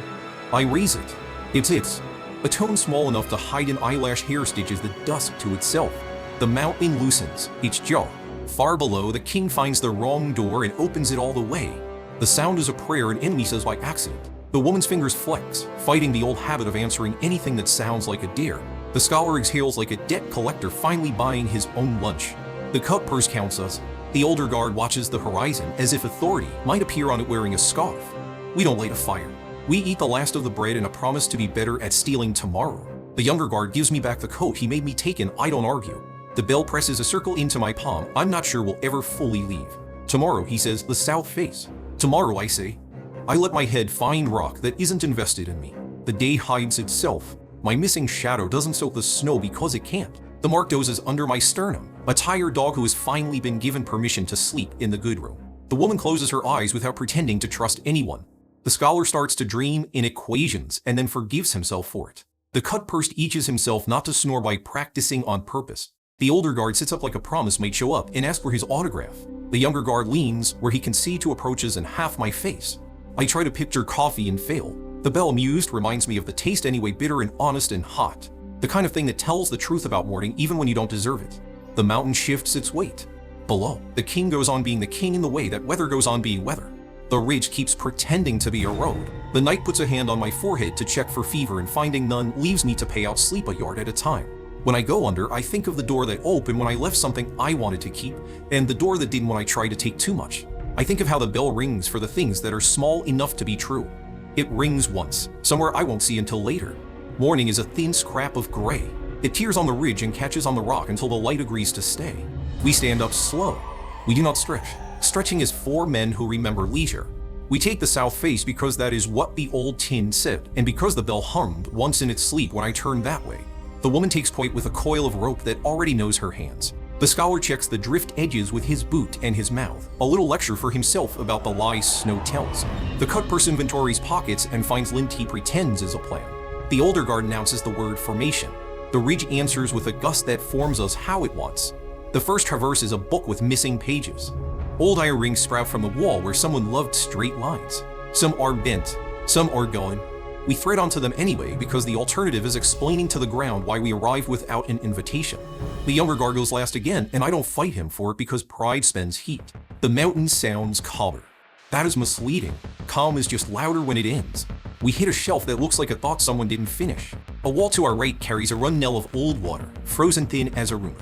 Speaker 1: I raise it. It's a tone small enough to hide an eyelash hair stitches the dusk to itself. The mountain loosens, its jaw. Far below, the king finds the wrong door and opens it all the way. The sound is a prayer an enemy says by accident. The woman's fingers flex, fighting the old habit of answering anything that sounds like a dare. The scholar exhales like a debt collector finally buying his own lunch. The cut purse counts us. The older guard watches the horizon as if authority might appear on it wearing a scarf. We don't light a fire. We eat the last of the bread and a promise to be better at stealing tomorrow. The younger guard gives me back the coat he made me take and I don't argue. The bell presses a circle into my palm I'm not sure will ever fully leave. Tomorrow, he says, the south face. Tomorrow, I say. I let my head find rock that isn't invested in me. The day hides itself. My missing shadow doesn't soak the snow because it can't. The mark dozes under my sternum, a tired dog who has finally been given permission to sleep in the good room. The woman closes her eyes without pretending to trust anyone. The scholar starts to dream in equations and then forgives himself for it. The cut purse teaches himself not to snore by practicing on purpose. The older guard sits up like a promise made show up and asks for his autograph. The younger guard leans where he can see to approaches and half my face. I try to picture coffee and fail. The bell, amused, reminds me of the taste anyway, bitter and honest and hot. The kind of thing that tells the truth about morning even when you don't deserve it. The mountain shifts its weight. Below, the king goes on being the king in the way that weather goes on being weather. The ridge keeps pretending to be a road. The knight puts a hand on my forehead to check for fever and finding none leaves me to pay out sleep a yard at a time. When I go under, I think of the door that opened when I left something I wanted to keep, and the door that didn't when I tried to take too much. I think of how the bell rings for the things that are small enough to be true. It rings once, somewhere I won't see until later. Morning is a thin scrap of gray. It tears on the ridge and catches on the rock until the light agrees to stay. We stand up slow. We do not stretch. Stretching is for men who remember leisure. We take the south face because that is what the old tin said, and because the bell hummed once in its sleep when I turned that way. The woman takes point with a coil of rope that already knows her hands. The scholar checks the drift edges with his boot and his mouth, a little lecture for himself about the lies snow tells. The cut purse inventories pockets and finds lint he pretends is a plan. The older guard announces the word formation. The ridge answers with a gust that forms us how it wants. The first traverse is a book with missing pages. Old iron rings sprout from the wall where someone loved straight lines. Some are bent, some are going. We thread onto them anyway because the alternative is explaining to the ground why we arrive without an invitation. The younger guard goes last again, and I don't fight him for it because pride spends heat. The mountain sounds calmer. That is misleading. Calm is just louder when it ends. We hit a shelf that looks like a thought someone didn't finish. A wall to our right carries a runnel of old water, frozen thin as a rumor.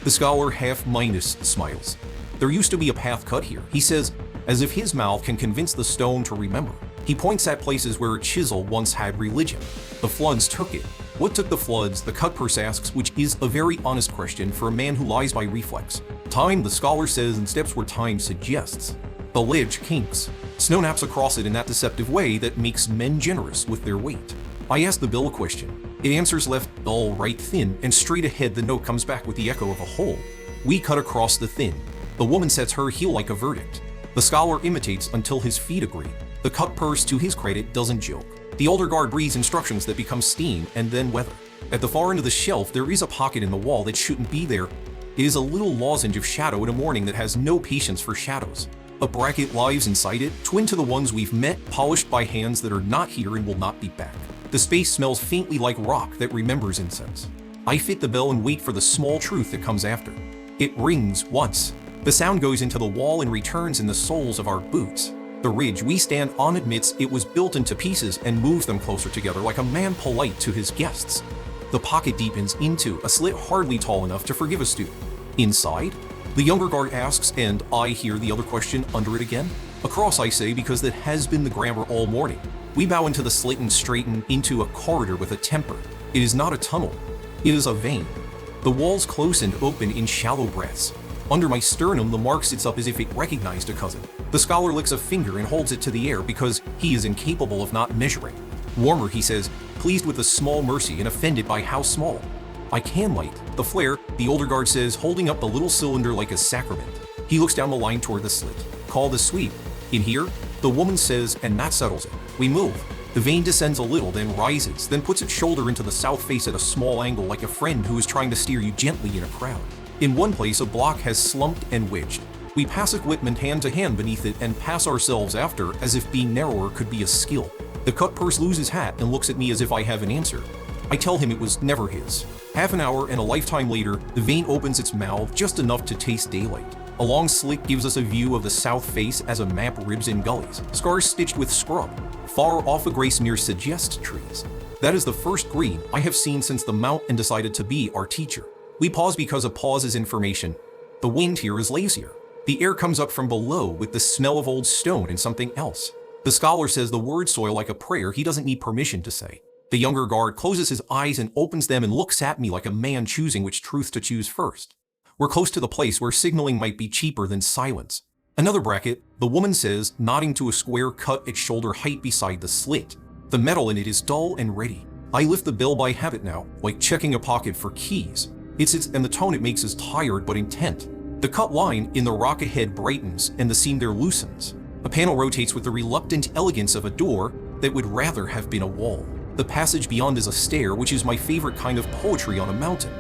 Speaker 1: The scholar half-minus smiles. There used to be a path cut here, he says, as if his mouth can convince the stone to remember. He points at places where a chisel once had religion. The floods took it. What took the floods, the cut purse asks, which is a very honest question for a man who lies by reflex. Time, the scholar says, and steps where time suggests. The ledge kinks. Snow naps across it in that deceptive way that makes men generous with their weight. I ask the bill a question. It answers left, dull, right, thin, and straight ahead the note comes back with the echo of a hole. We cut across the thin. The woman sets her heel like a verdict. The scholar imitates until his feet agree. The cut purse, to his credit, doesn't joke. The older guard breathes instructions that become steam and then weather. At the far end of the shelf, there is a pocket in the wall that shouldn't be there. It is a little lozenge of shadow in a morning that has no patience for shadows. A bracket lies inside it, twin to the ones we've met, polished by hands that are not here and will not be back. The space smells faintly like rock that remembers incense. I fit the bell and wait for the small truth that comes after. It rings once. The sound goes into the wall and returns in the soles of our boots. The ridge we stand on admits it was built into pieces and moves them closer together like a man polite to his guests. The pocket deepens into a slit hardly tall enough to forgive a student. Inside? The younger guard asks, and I hear the other question under it again. Across, I say, because that has been the grammar all morning. We bow into the slit and straighten into a corridor with a temper. It is not a tunnel. It is a vein. The walls close and open in shallow breaths. Under my sternum, the mark sits up as if it recognized a cousin. The scholar licks a finger and holds it to the air because he is incapable of not measuring. Warmer, he says, pleased with the small mercy and offended by how small. I can light the flare, the older guard says, holding up the little cylinder like a sacrament. He looks down the line toward the slit. Call the sweep. In here, the woman says, and that settles it. We move. The vein descends a little, then rises, then puts its shoulder into the south face at a small angle like a friend who is trying to steer you gently in a crowd. In one place, a block has slumped and wedged. We pass equipment hand to hand beneath it and pass ourselves after as if being narrower could be a skill. The cut purse loses his hat and looks at me as if I have an answer. I tell him it was never his. Half an hour and a lifetime later, the vein opens its mouth just enough to taste daylight. A long slit gives us a view of the south face as a map ribs in gullies, scars stitched with scrub. Far off a grace near suggest trees. That is the first green I have seen since the mountain decided to be our teacher. We pause because a pause is information. The wind here is lazier. The air comes up from below with the smell of old stone and something else. The scholar says the word soil like a prayer he doesn't need permission to say. The younger guard closes his eyes and opens them and looks at me like a man choosing which truth to choose first. We're close to the place where signaling might be cheaper than silence. Another bracket, the woman says, nodding to a square cut at shoulder height beside the slit. The metal in it is dull and ready. I lift the bell by habit now, like checking a pocket for keys. And the tone it makes is tired but intent. The cut line in the rock ahead brightens and the seam there loosens. A panel rotates with the reluctant elegance of a door that would rather have been a wall. The passage beyond is a stair, which is my favorite kind of poetry on a mountain.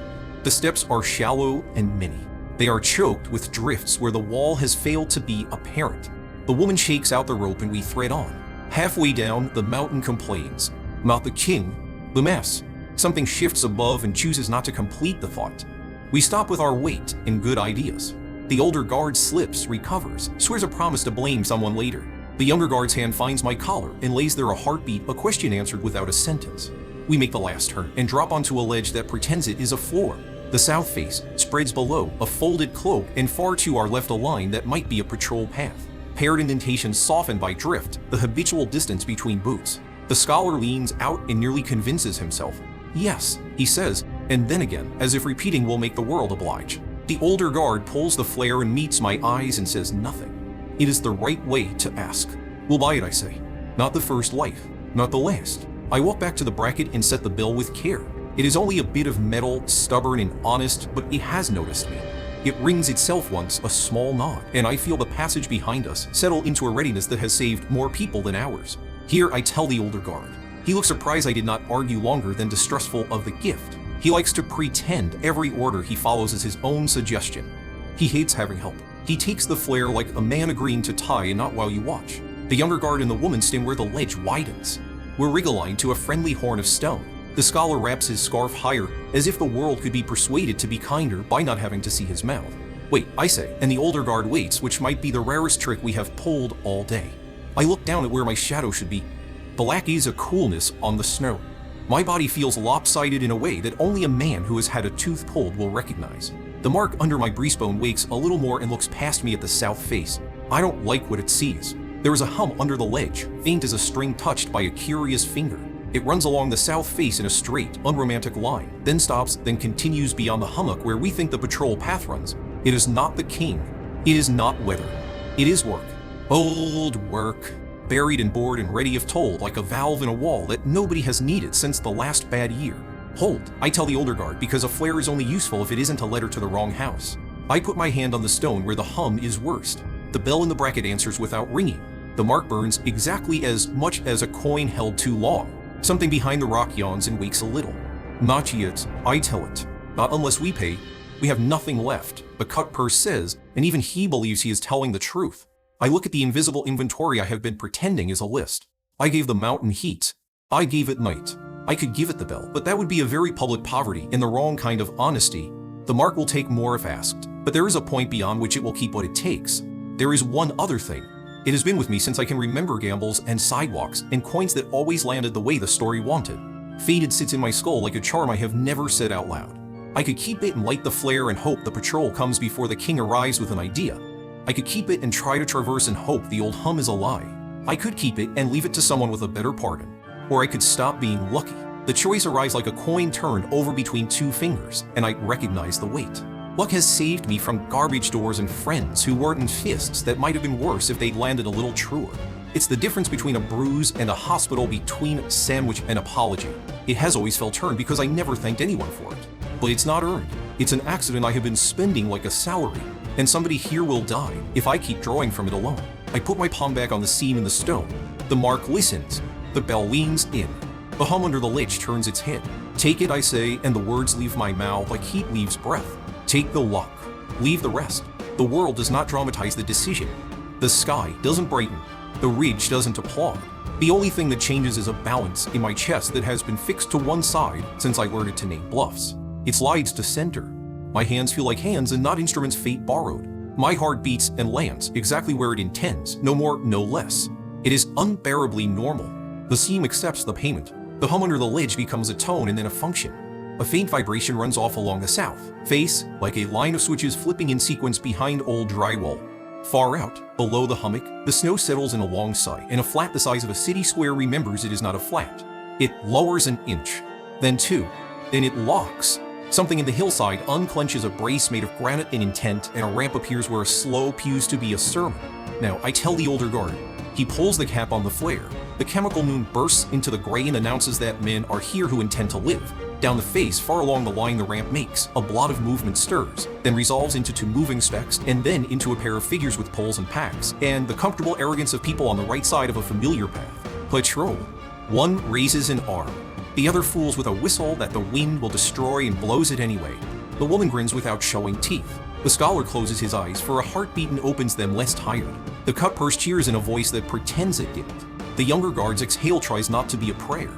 Speaker 1: The steps are shallow and many. They are choked with drifts where the wall has failed to be apparent. The woman shakes out the rope and we thread on. Halfway down, the mountain complains. Not the king, the mess. Something shifts above and chooses not to complete the thought. We stop with our weight and good ideas. The older guard slips, recovers, swears a promise to blame someone later. The younger guard's hand finds my collar and lays there a heartbeat, a question answered without a sentence. We make the last turn and drop onto a ledge that pretends it is a floor. The south face spreads below, a folded cloak, and far to our left a line that might be a patrol path. Paired indentations softened by drift, the habitual distance between boots. The scholar leans out and nearly convinces himself. Yes, he says, and then again, as if repeating will make the world oblige. The older guard pulls the flare and meets my eyes and says nothing. It is the right way to ask. We'll buy it, I say. Not the first life, not the last. I walk back to the bracket and set the bill with care. It is only a bit of metal, stubborn and honest, but it has noticed me. It rings itself once, a small nod, and I feel the passage behind us settle into a readiness that has saved more people than ours. Here I tell the older guard. He looks surprised I did not argue longer than distrustful of the gift. He likes to pretend every order he follows is his own suggestion. He hates having help. He takes the flare like a man agreeing to tie and not while you watch. The younger guard and the woman stand where the ledge widens. We're rig-aligned to a friendly horn of stone. The scholar wraps his scarf higher, as if the world could be persuaded to be kinder by not having to see his mouth. Wait, I say, and the older guard waits, which might be the rarest trick we have pulled all day. I look down at where my shadow should be. Black is a coolness on the snow. My body feels lopsided in a way that only a man who has had a tooth pulled will recognize. The mark under my breastbone wakes a little more and looks past me at the south face. I don't like what it sees. There is a hum under the ledge, faint as a string touched by a curious finger. It runs along the south face in a straight, unromantic line, then stops, then continues beyond the hummock where we think the patrol path runs. It is not the king. It is not weather. It is work. Old work. Buried and bored and ready if told, like a valve in a wall that nobody has needed since the last bad year. Hold, I tell the older guard, because a flare is only useful if it isn't a letter to the wrong house. I put my hand on the stone where the hum is worst. The bell in the bracket answers without ringing. The mark burns exactly as much as a coin held too long. Something behind the rock yawns and wakes a little. Not yet, I tell it. Not unless we pay. We have nothing left, the cut purse says, and even he believes he is telling the truth. I look at the invisible inventory I have been pretending is a list. I gave the mountain heat. I gave it night. I could give it the bell, but that would be a very public poverty and the wrong kind of honesty. The mark will take more if asked, but there is a point beyond which it will keep what it takes. There is one other thing. It has been with me since I can remember gambles and sidewalks and coins that always landed the way the story wanted. Faded sits in my skull like a charm I have never said out loud. I could keep it and light the flare and hope the patrol comes before the king arrives with an idea. I could keep it and try to traverse and hope the old hum is a lie. I could keep it and leave it to someone with a better pardon. Or I could stop being lucky. The choice arrives like a coin turned over between two fingers, and I recognize the weight. Luck has saved me from garbage doors and friends who weren't in fists that might have been worse if they'd landed a little truer. It's the difference between a bruise and a hospital, between a sandwich and apology. It has always felt earned because I never thanked anyone for it. But it's not earned. It's an accident I have been spending like a salary, and somebody here will die if I keep drawing from it alone. I put my palm back on the seam in the stone. The mark listens. The bell leans in. The hum under the lich turns its head. Take it, I say, and the words leave my mouth like heat leaves breath. Take the luck. Leave the rest. The world does not dramatize the decision. The sky doesn't brighten. The ridge doesn't applaud. The only thing that changes is a balance in my chest that has been fixed to one side since I learned it to name bluffs. It slides to center. My hands feel like hands and not instruments fate borrowed. My heart beats and lands exactly where it intends, no more, no less. It is unbearably normal. The seam accepts the payment. The hum under the ledge becomes a tone and then a function. A faint vibration runs off along the south face, like a line of switches flipping in sequence behind old drywall. Far out, below the hummock, the snow settles in a long sigh, and a flat the size of a city square remembers it is not a flat. It lowers an inch, then two, then it locks. Something in the hillside unclenches a brace made of granite and intent, and a ramp appears where a slope used to be a sermon. Now, I tell the older guard. He pulls the cap on the flare. The chemical moon bursts into the gray and announces that men are here who intend to live. Down the face, far along the line the ramp makes, a blot of movement stirs, then resolves into two moving specks, and then into a pair of figures with poles and packs, and the comfortable arrogance of people on the right side of a familiar path. Patrol. One raises an arm. The other fools with a whistle that the wind will destroy and blows it anyway. The woman grins without showing teeth. The scholar closes his eyes for a heartbeat and opens them less tired. The cut-purse cheers in a voice that pretends it didn't. The younger guard's exhale tries not to be a prayer.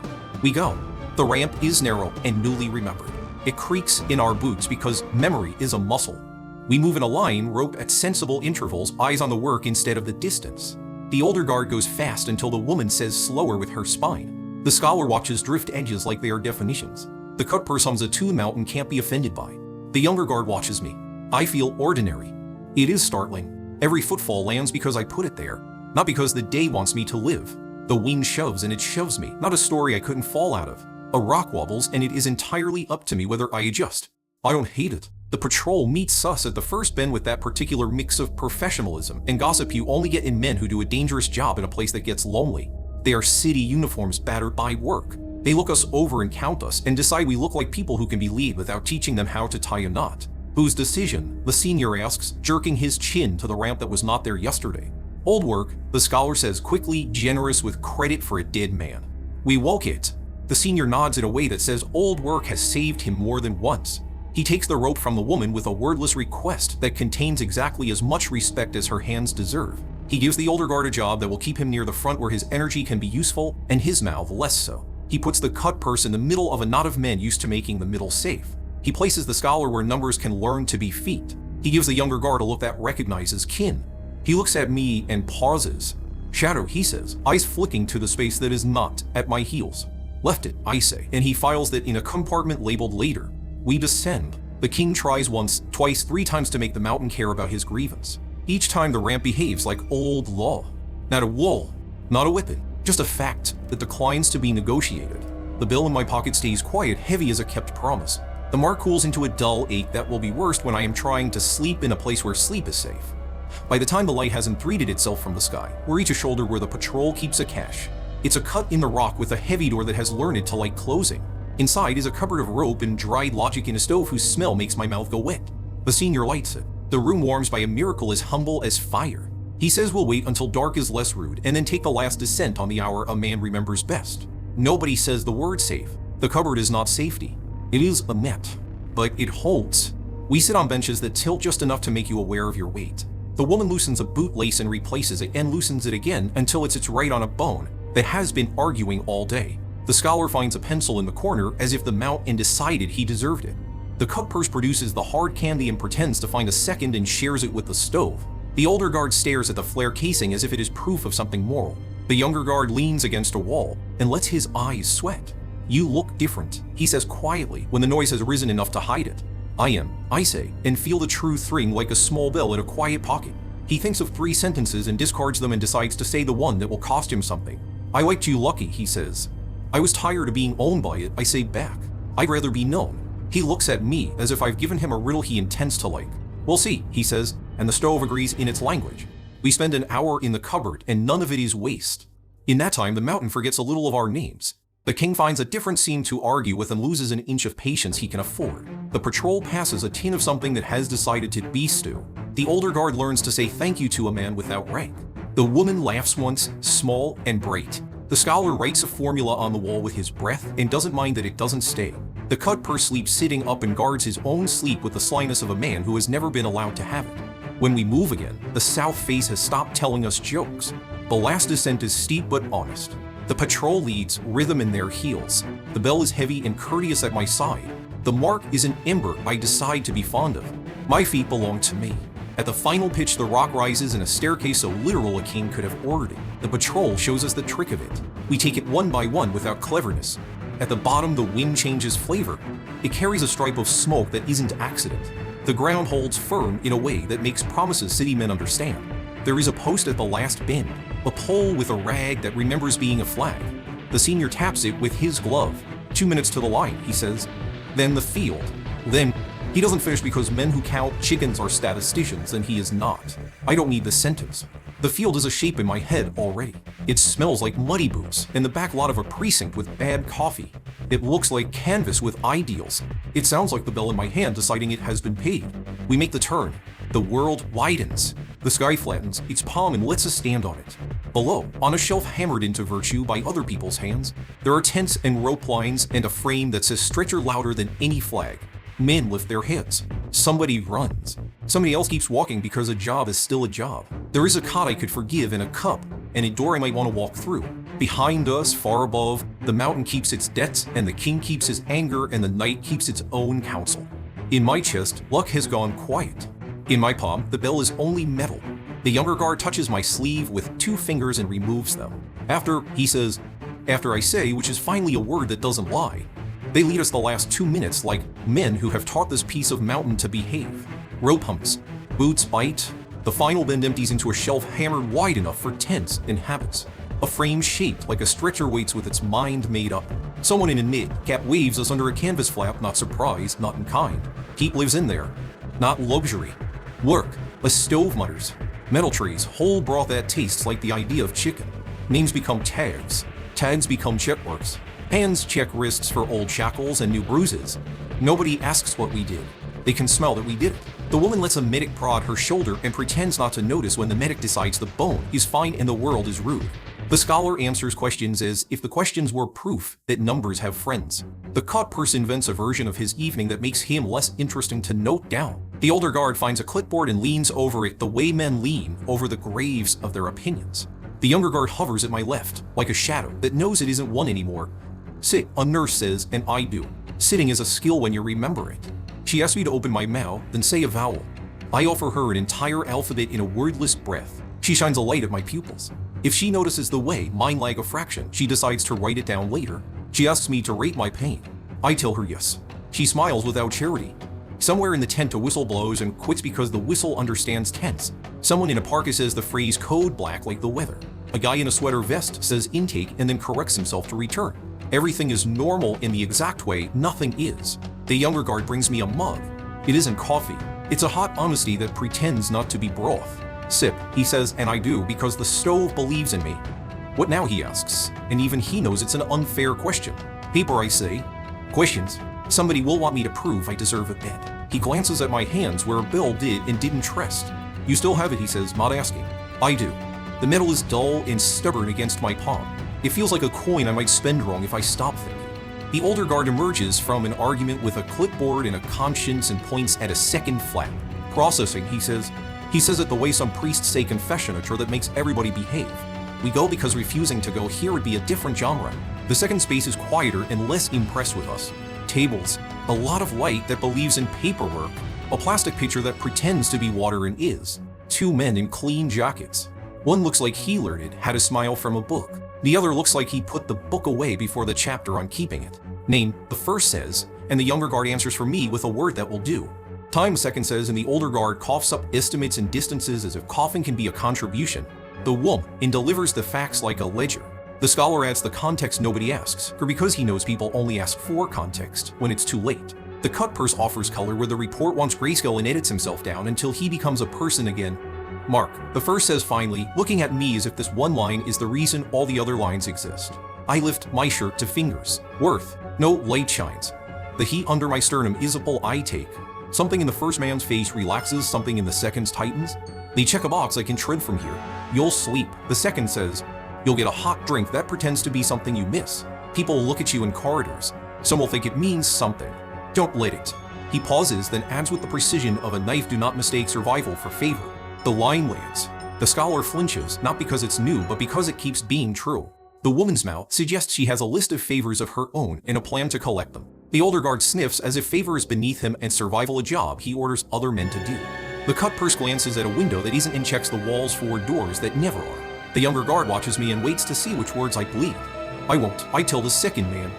Speaker 1: We go. The ramp is narrow and newly remembered. It creaks in our boots because memory is a muscle. We move in a line, rope at sensible intervals, eyes on the work instead of the distance. The older guard goes fast until the woman says slower with her spine. The scholar watches drift edges like they are definitions. The cut-purse hums a tune Mountain can't be offended by. The younger guard watches me. I feel ordinary. It is startling. Every footfall lands because I put it there, not because the day wants me to live. The wind shoves and it shoves me, not a story I couldn't fall out of. A rock wobbles and it is entirely up to me whether I adjust. I don't hate it. The patrol meets us at the first bend with that particular mix of professionalism and gossip you only get in men who do a dangerous job in a place that gets lonely. They are city uniforms battered by work. They look us over and count us and decide we look like people who can be led without teaching them how to tie a knot. Whose decision? The senior asks, jerking his chin to the ramp that was not there yesterday. Old work, the scholar says quickly, generous with credit for a dead man. We walk it. The senior nods in a way that says old work has saved him more than once. He takes the rope from the woman with a wordless request that contains exactly as much respect as her hands deserve. He gives the older guard a job that will keep him near the front where his energy can be useful and his mouth less so. He puts the cut-purse in the middle of a knot of men used to making the middle safe. He places the scholar where numbers can learn to be feet. He gives the younger guard a look that recognizes kin. He looks at me and pauses. Shadow, he says, eyes flicking to the space that is not at my heels. Left it, I say, and he files that in a compartment labeled later. We descend. The king tries once, twice, 3 times to make the mountain care about his grievance. Each time the ramp behaves like old law. Not a wool, not a whipping, just a fact that declines to be negotiated. The bill in my pocket stays quiet, heavy as a kept promise. The mark cools into a dull ache that will be worst when I am trying to sleep in a place where sleep is safe. By the time the light hasn't threaded itself from the sky, we reach a shoulder where the patrol keeps a cache. It's a cut in the rock with a heavy door that has learned to like closing. Inside is a cupboard of rope and dried logic in a stove whose smell makes my mouth go wet. The senior lights it. The room warms by a miracle as humble as fire. He says we'll wait until dark is less rude and then take the last descent on the hour a man remembers best. Nobody says the word safe. The cupboard is not safety. It is a net, but it holds. We sit on benches that tilt just enough to make you aware of your weight. The woman loosens a bootlace and replaces it and loosens it again until it sits right on a bone that has been arguing all day. The scholar finds a pencil in the corner as if the mountain decided he deserved it. The cut-purse produces the hard candy and pretends to find a second and shares it with the stove. The older guard stares at the flare casing as if it is proof of something moral. The younger guard leans against a wall and lets his eyes sweat. You look different, he says quietly when the noise has risen enough to hide it. I am, I say, and feel the truth ring like a small bell in a quiet pocket. He thinks of 3 sentences and discards them and decides to say the one that will cost him something. I liked you lucky, he says. I was tired of being owned by it, I say back. I'd rather be known. He looks at me as if I've given him a riddle he intends to like. We'll see, he says, and the stove agrees in its language. We spend an hour in the cupboard and none of it is waste. In that time, the mountain forgets a little of our names. The king finds a different scene to argue with and loses an inch of patience he can afford. The patrol passes a tin of something that has decided to be stew. The older guard learns to say thank you to a man without rank. The woman laughs once, small and bright. The scholar writes a formula on the wall with his breath and doesn't mind that it doesn't stay. The cutpurse sleeps sitting up and guards his own sleep with the slyness of a man who has never been allowed to have it. When we move again, the south face has stopped telling us jokes. The last descent is steep but honest. The patrol leads rhythm in their heels. The bell is heavy and courteous at my side. The mark is an ember I decide to be fond of. My feet belong to me. At the final pitch, the rock rises in a staircase so literal a king could have ordered it. The patrol shows us the trick of it. We take it one by one without cleverness. At the bottom, the wind changes flavor. It carries a stripe of smoke that isn't accident. The ground holds firm in a way that makes promises city men understand. There is a post at the last bend, a pole with a rag that remembers being a flag. The senior taps it with his glove. 2 minutes to the line, he says. Then the field. Then he doesn't finish because men who count chickens are statisticians and he is not. I don't need the sentence. The field is a shape in my head already. It smells like muddy boots and the back lot of a precinct with bad coffee. It looks like canvas with ideals. It sounds like the bell in my hand deciding it has been paid. We make the turn. The world widens. The sky flattens its palm and lets us stand on it. Below, on a shelf hammered into virtue by other people's hands, there are tents and rope lines and a frame that says stretcher louder than any flag. Men lift their heads. Somebody runs. Somebody else keeps walking because a job is still a job. There is a cot I could forgive and a cup, and a door I might want to walk through. Behind us, far above, the mountain keeps its debts, and the king keeps his anger, and the night keeps its own counsel. In my chest, luck has gone quiet. In my palm, the bell is only metal. The younger guard touches my sleeve with 2 fingers and removes them. After, he says, after I say, which is finally a word that doesn't lie. They lead us the last 2 minutes like men who have taught this piece of mountain to behave. Rope humps, boots bite. The final bend empties into a shelf hammered wide enough for tents and habits. A frame shaped like a stretcher waits with its mind made up. Someone in a mid-cap waves us under a canvas flap, not surprised, not in kind. Heat lives in there, not luxury. Work, a stove mutters. Metal trays, whole broth that tastes like the idea of chicken. Names become tags. Tags become check marks. Hands check wrists for old shackles and new bruises. Nobody asks what we did. They can smell that we did it. The woman lets a medic prod her shoulder and pretends not to notice when the medic decides the bone is fine and the world is rude. The scholar answers questions as if the questions were proof that numbers have friends. The cutpurse invents a version of his evening that makes him less interesting to note down. The older guard finds a clipboard and leans over it the way men lean over the graves of their opinions. The younger guard hovers at my left, like a shadow that knows it isn't one anymore. Sit, a nurse says, and I do. Sitting is a skill when you remember it. She asks me to open my mouth, then say a vowel. I offer her an entire alphabet in a wordless breath. She shines a light at my pupils. If she notices the way mine lag a fraction, she decides to write it down later. She asks me to rate my pain. I tell her yes. She smiles without charity. Somewhere in the tent a whistle blows and quits because the whistle understands tense. Someone in a parka says the phrase code black like the weather. A guy in a sweater vest says intake and then corrects himself to return. Everything is normal in the exact way nothing is. The younger guard brings me a mug. It isn't coffee. It's a hot honesty that pretends not to be broth. Sip, he says, and I do because the stove believes in me. What now, he asks, and even he knows it's an unfair question. Paper, I say. Questions. Somebody will want me to prove I deserve a bed. He glances at my hands where a bill did and didn't rest. You still have it, he says, not asking. I do. The metal is dull and stubborn against my palm. It feels like a coin I might spend wrong if I stop thinking. The older guard emerges from an argument with a clipboard and a conscience and points at a second flap. Processing, he says. He says it the way some priests say confessionature that makes everybody behave. We go because refusing to go here would be a different genre. The second space is quieter and less impressed with us. Tables, a lot of light that believes in paperwork, a plastic pitcher that pretends to be water and is. 2 men in clean jackets. One looks like he learned it, had a smile from a book. The other looks like he put the book away before the chapter on keeping it. Name, the first says, and the younger guard answers for me with a word that will do. Time, second says, and the older guard coughs up estimates and distances as if coughing can be a contribution. The woman delivers the facts like a ledger. The scholar adds the context nobody asks, for because he knows people only ask for context when it's too late. The cut purse offers color where the report wants grayscale and edits himself down until he becomes a person again. Mark, the first says finally, looking at me as if this one line is the reason all the other lines exist. I lift my shirt to fingers. Worth. No light shines. The heat under my sternum is a pull I take. Something in the first man's face relaxes, something in the second's tightens. They check a box I can tread from here. You'll sleep. The second says, you'll get a hot drink that pretends to be something you miss. People will look at you in corridors. Some will think it means something. Don't let it. He pauses, then adds with the precision of a knife, do not mistake survival for favor. The line lands. The scholar flinches, not because it's new, but because it keeps being true. The woman's mouth suggests she has a list of favors of her own and a plan to collect them. The older guard sniffs as if favor is beneath him and survival a job he orders other men to do. The cut purse glances at a window that isn't and checks the walls for doors that never are. The younger guard watches me and waits to see which words I bleed. I won't. I tell the second man.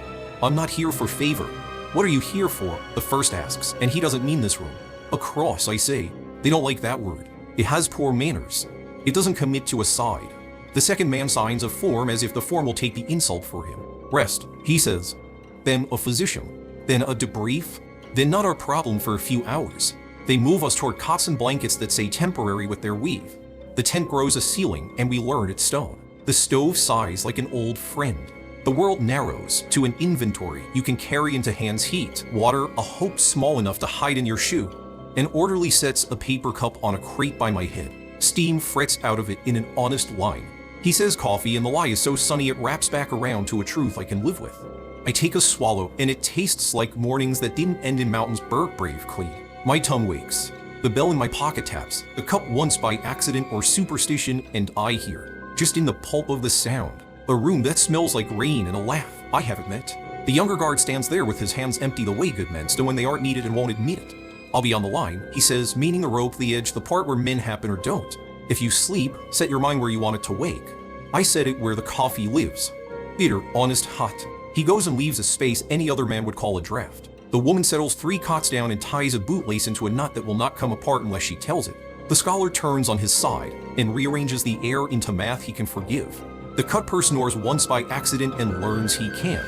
Speaker 1: I'm not here for favor. What are you here for? The first asks, and he doesn't mean this room. A cross, I say. They don't like that word. It has poor manners. It doesn't commit to a side. The second man signs a form as if the form will take the insult for him. Rest, he says. Then a physician. Then a debrief. Then not our problem for a few hours. They move us toward cots and blankets that say temporary with their weave. The tent grows a ceiling, and we learn it's stone. The stove sighs like an old friend. The world narrows to an inventory you can carry into hands, heat, water, a hope small enough to hide in your shoe. An orderly sets a paper cup on a crate by my head. Steam frets out of it in an honest line. He says coffee, and the lie is so sunny it wraps back around to a truth I can live with. I take a swallow, and it tastes like mornings that didn't end in mountains brave clean. My tongue wakes. The bell in my pocket taps, the cup once by accident or superstition, and I hear, just in the pulp of the sound, a room that smells like rain and a laugh I haven't met. The younger guard stands there with his hands empty the way good men stand when they aren't needed and won't admit it. I'll be on the line, he says, meaning the rope, the edge, the part where men happen or don't. If you sleep, set your mind where you want it to wake. I set it where the coffee lives. Bitter, honest, hot. He goes and leaves a space any other man would call a draft. The woman settles 3 cots down and ties a bootlace into a knot that will not come apart unless she tells it. The scholar turns on his side and rearranges the air into math he can forgive. The cut purse snores once by accident and learns he can.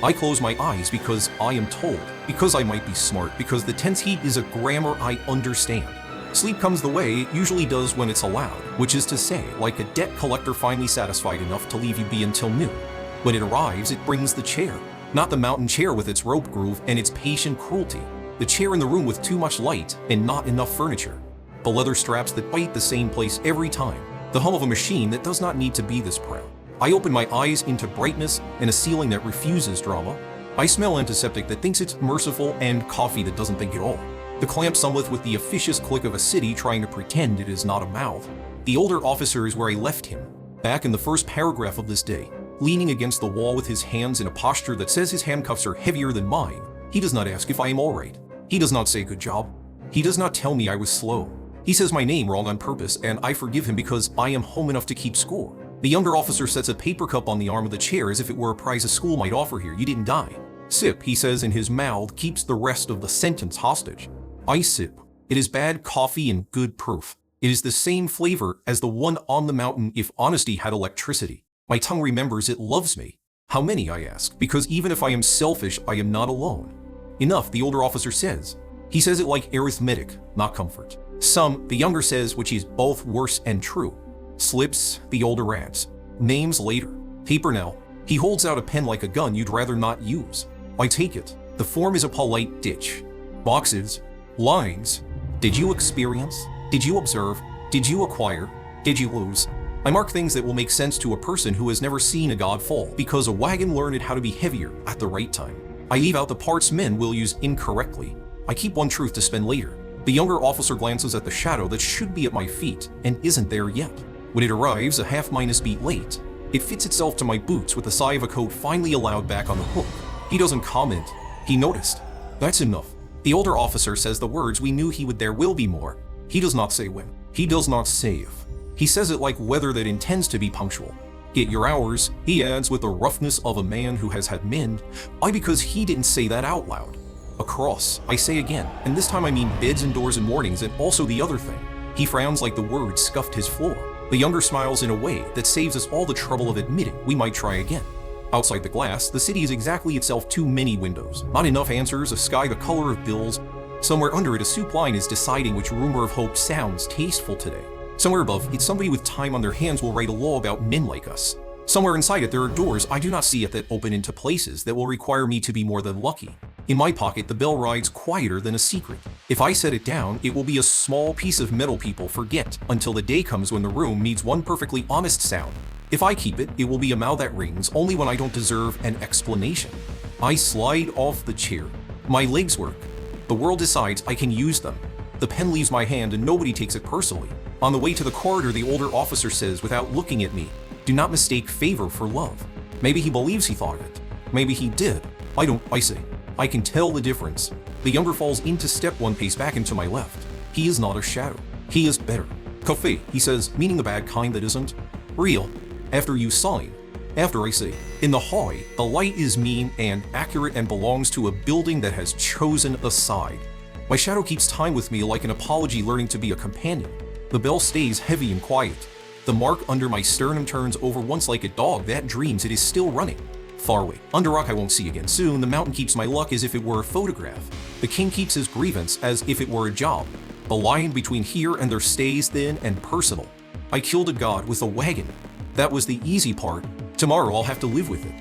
Speaker 1: I close my eyes because I am told, because I might be smart, because the tense heat is a grammar I understand. Sleep comes the way it usually does when it's allowed, which is to say, like a debt collector finally satisfied enough to leave you be until noon. When it arrives, it brings the chair. Not the mountain chair with its rope groove and its patient cruelty. The chair in the room with too much light and not enough furniture. The leather straps that bite the same place every time. The hum of a machine that does not need to be this proud. I open my eyes into brightness and a ceiling that refuses drama. I smell antiseptic that thinks it's merciful and coffee that doesn't think at all. The clamp summeth with the officious click of a city trying to pretend it is not a mouth. The older officer is where I left him, back in the first paragraph of this day. Leaning against the wall with his hands in a posture that says his handcuffs are heavier than mine. He does not ask if I am all right. He does not say good job. He does not tell me I was slow. He says my name wrong on purpose, and I forgive him because I am home enough to keep score. The younger officer sets a paper cup on the arm of the chair as if it were a prize a school might offer here. You didn't die. Sip, he says, and his mouth keeps the rest of the sentence hostage. I sip. It is bad coffee and good proof. It is the same flavor as the one on the mountain if honesty had electricity. My tongue remembers it loves me. How many, I ask, because even if I am selfish, I am not alone. Enough, the older officer says. He says it like arithmetic, not comfort. Some, the younger says, which is both worse and true. Slips, the older adds. Names later. Paper now. He holds out a pen like a gun you'd rather not use. I take it. The form is a polite ditch. Boxes. Lines. Did you experience? Did you observe? Did you acquire? Did you lose? I mark things that will make sense to a person who has never seen a god fall, because a wagon learned how to be heavier at the right time. I leave out the parts men will use incorrectly. I keep one truth to spend later. The younger officer glances at the shadow that should be at my feet and isn't there yet. When it arrives a half-minus beat late, it fits itself to my boots with the sigh of a coat finally allowed back on the hook. He doesn't comment. He noticed. That's enough. The older officer says the words we knew he would there will be more. He does not say when. He does not say if. He says it like weather that intends to be punctual. Get your hours, he adds with the roughness of a man who has had men. Why, because he didn't say that out loud. A cross, I say again, and this time I mean beds and doors and mornings and also the other thing. He frowns like the word scuffed his floor. The younger smiles in a way that saves us all the trouble of admitting we might try again. Outside the glass, the city is exactly itself, too many windows, not enough answers, a sky the color of bills. Somewhere under it, a soup line is deciding which rumor of hope sounds tasteful today. Somewhere above, it's somebody with time on their hands will write a law about men like us. Somewhere inside it, there are doors I do not see yet that open into places that will require me to be more than lucky. In my pocket, the bell rides quieter than a secret. If I set it down, it will be a small piece of metal people forget until the day comes when the room needs one perfectly honest sound. If I keep it, it will be a mouth that rings only when I don't deserve an explanation. I slide off the chair. My legs work. The world decides I can use them. The pen leaves my hand and nobody takes it personally. On the way to the corridor, the older officer says without looking at me, "Do not mistake favor for love." Maybe he believes he thought it. Maybe he did. I say. I can tell the difference. The younger falls into step one pace back into my left. He is not a shadow. He is better. Café, he says, meaning the bad kind that isn't real. After you sign. After I say, in the hallway, the light is mean and accurate and belongs to a building that has chosen a side. My shadow keeps time with me like an apology learning to be a companion. The bell stays heavy and quiet. The mark under my sternum turns over once like a dog that dreams it is still running. Far away. Under rock I won't see again soon. The mountain keeps my luck as if it were a photograph. The king keeps his grievance as if it were a job. The line between here and there stays thin and personal. I killed a god with a wagon. That was the easy part. Tomorrow I'll have to live with it.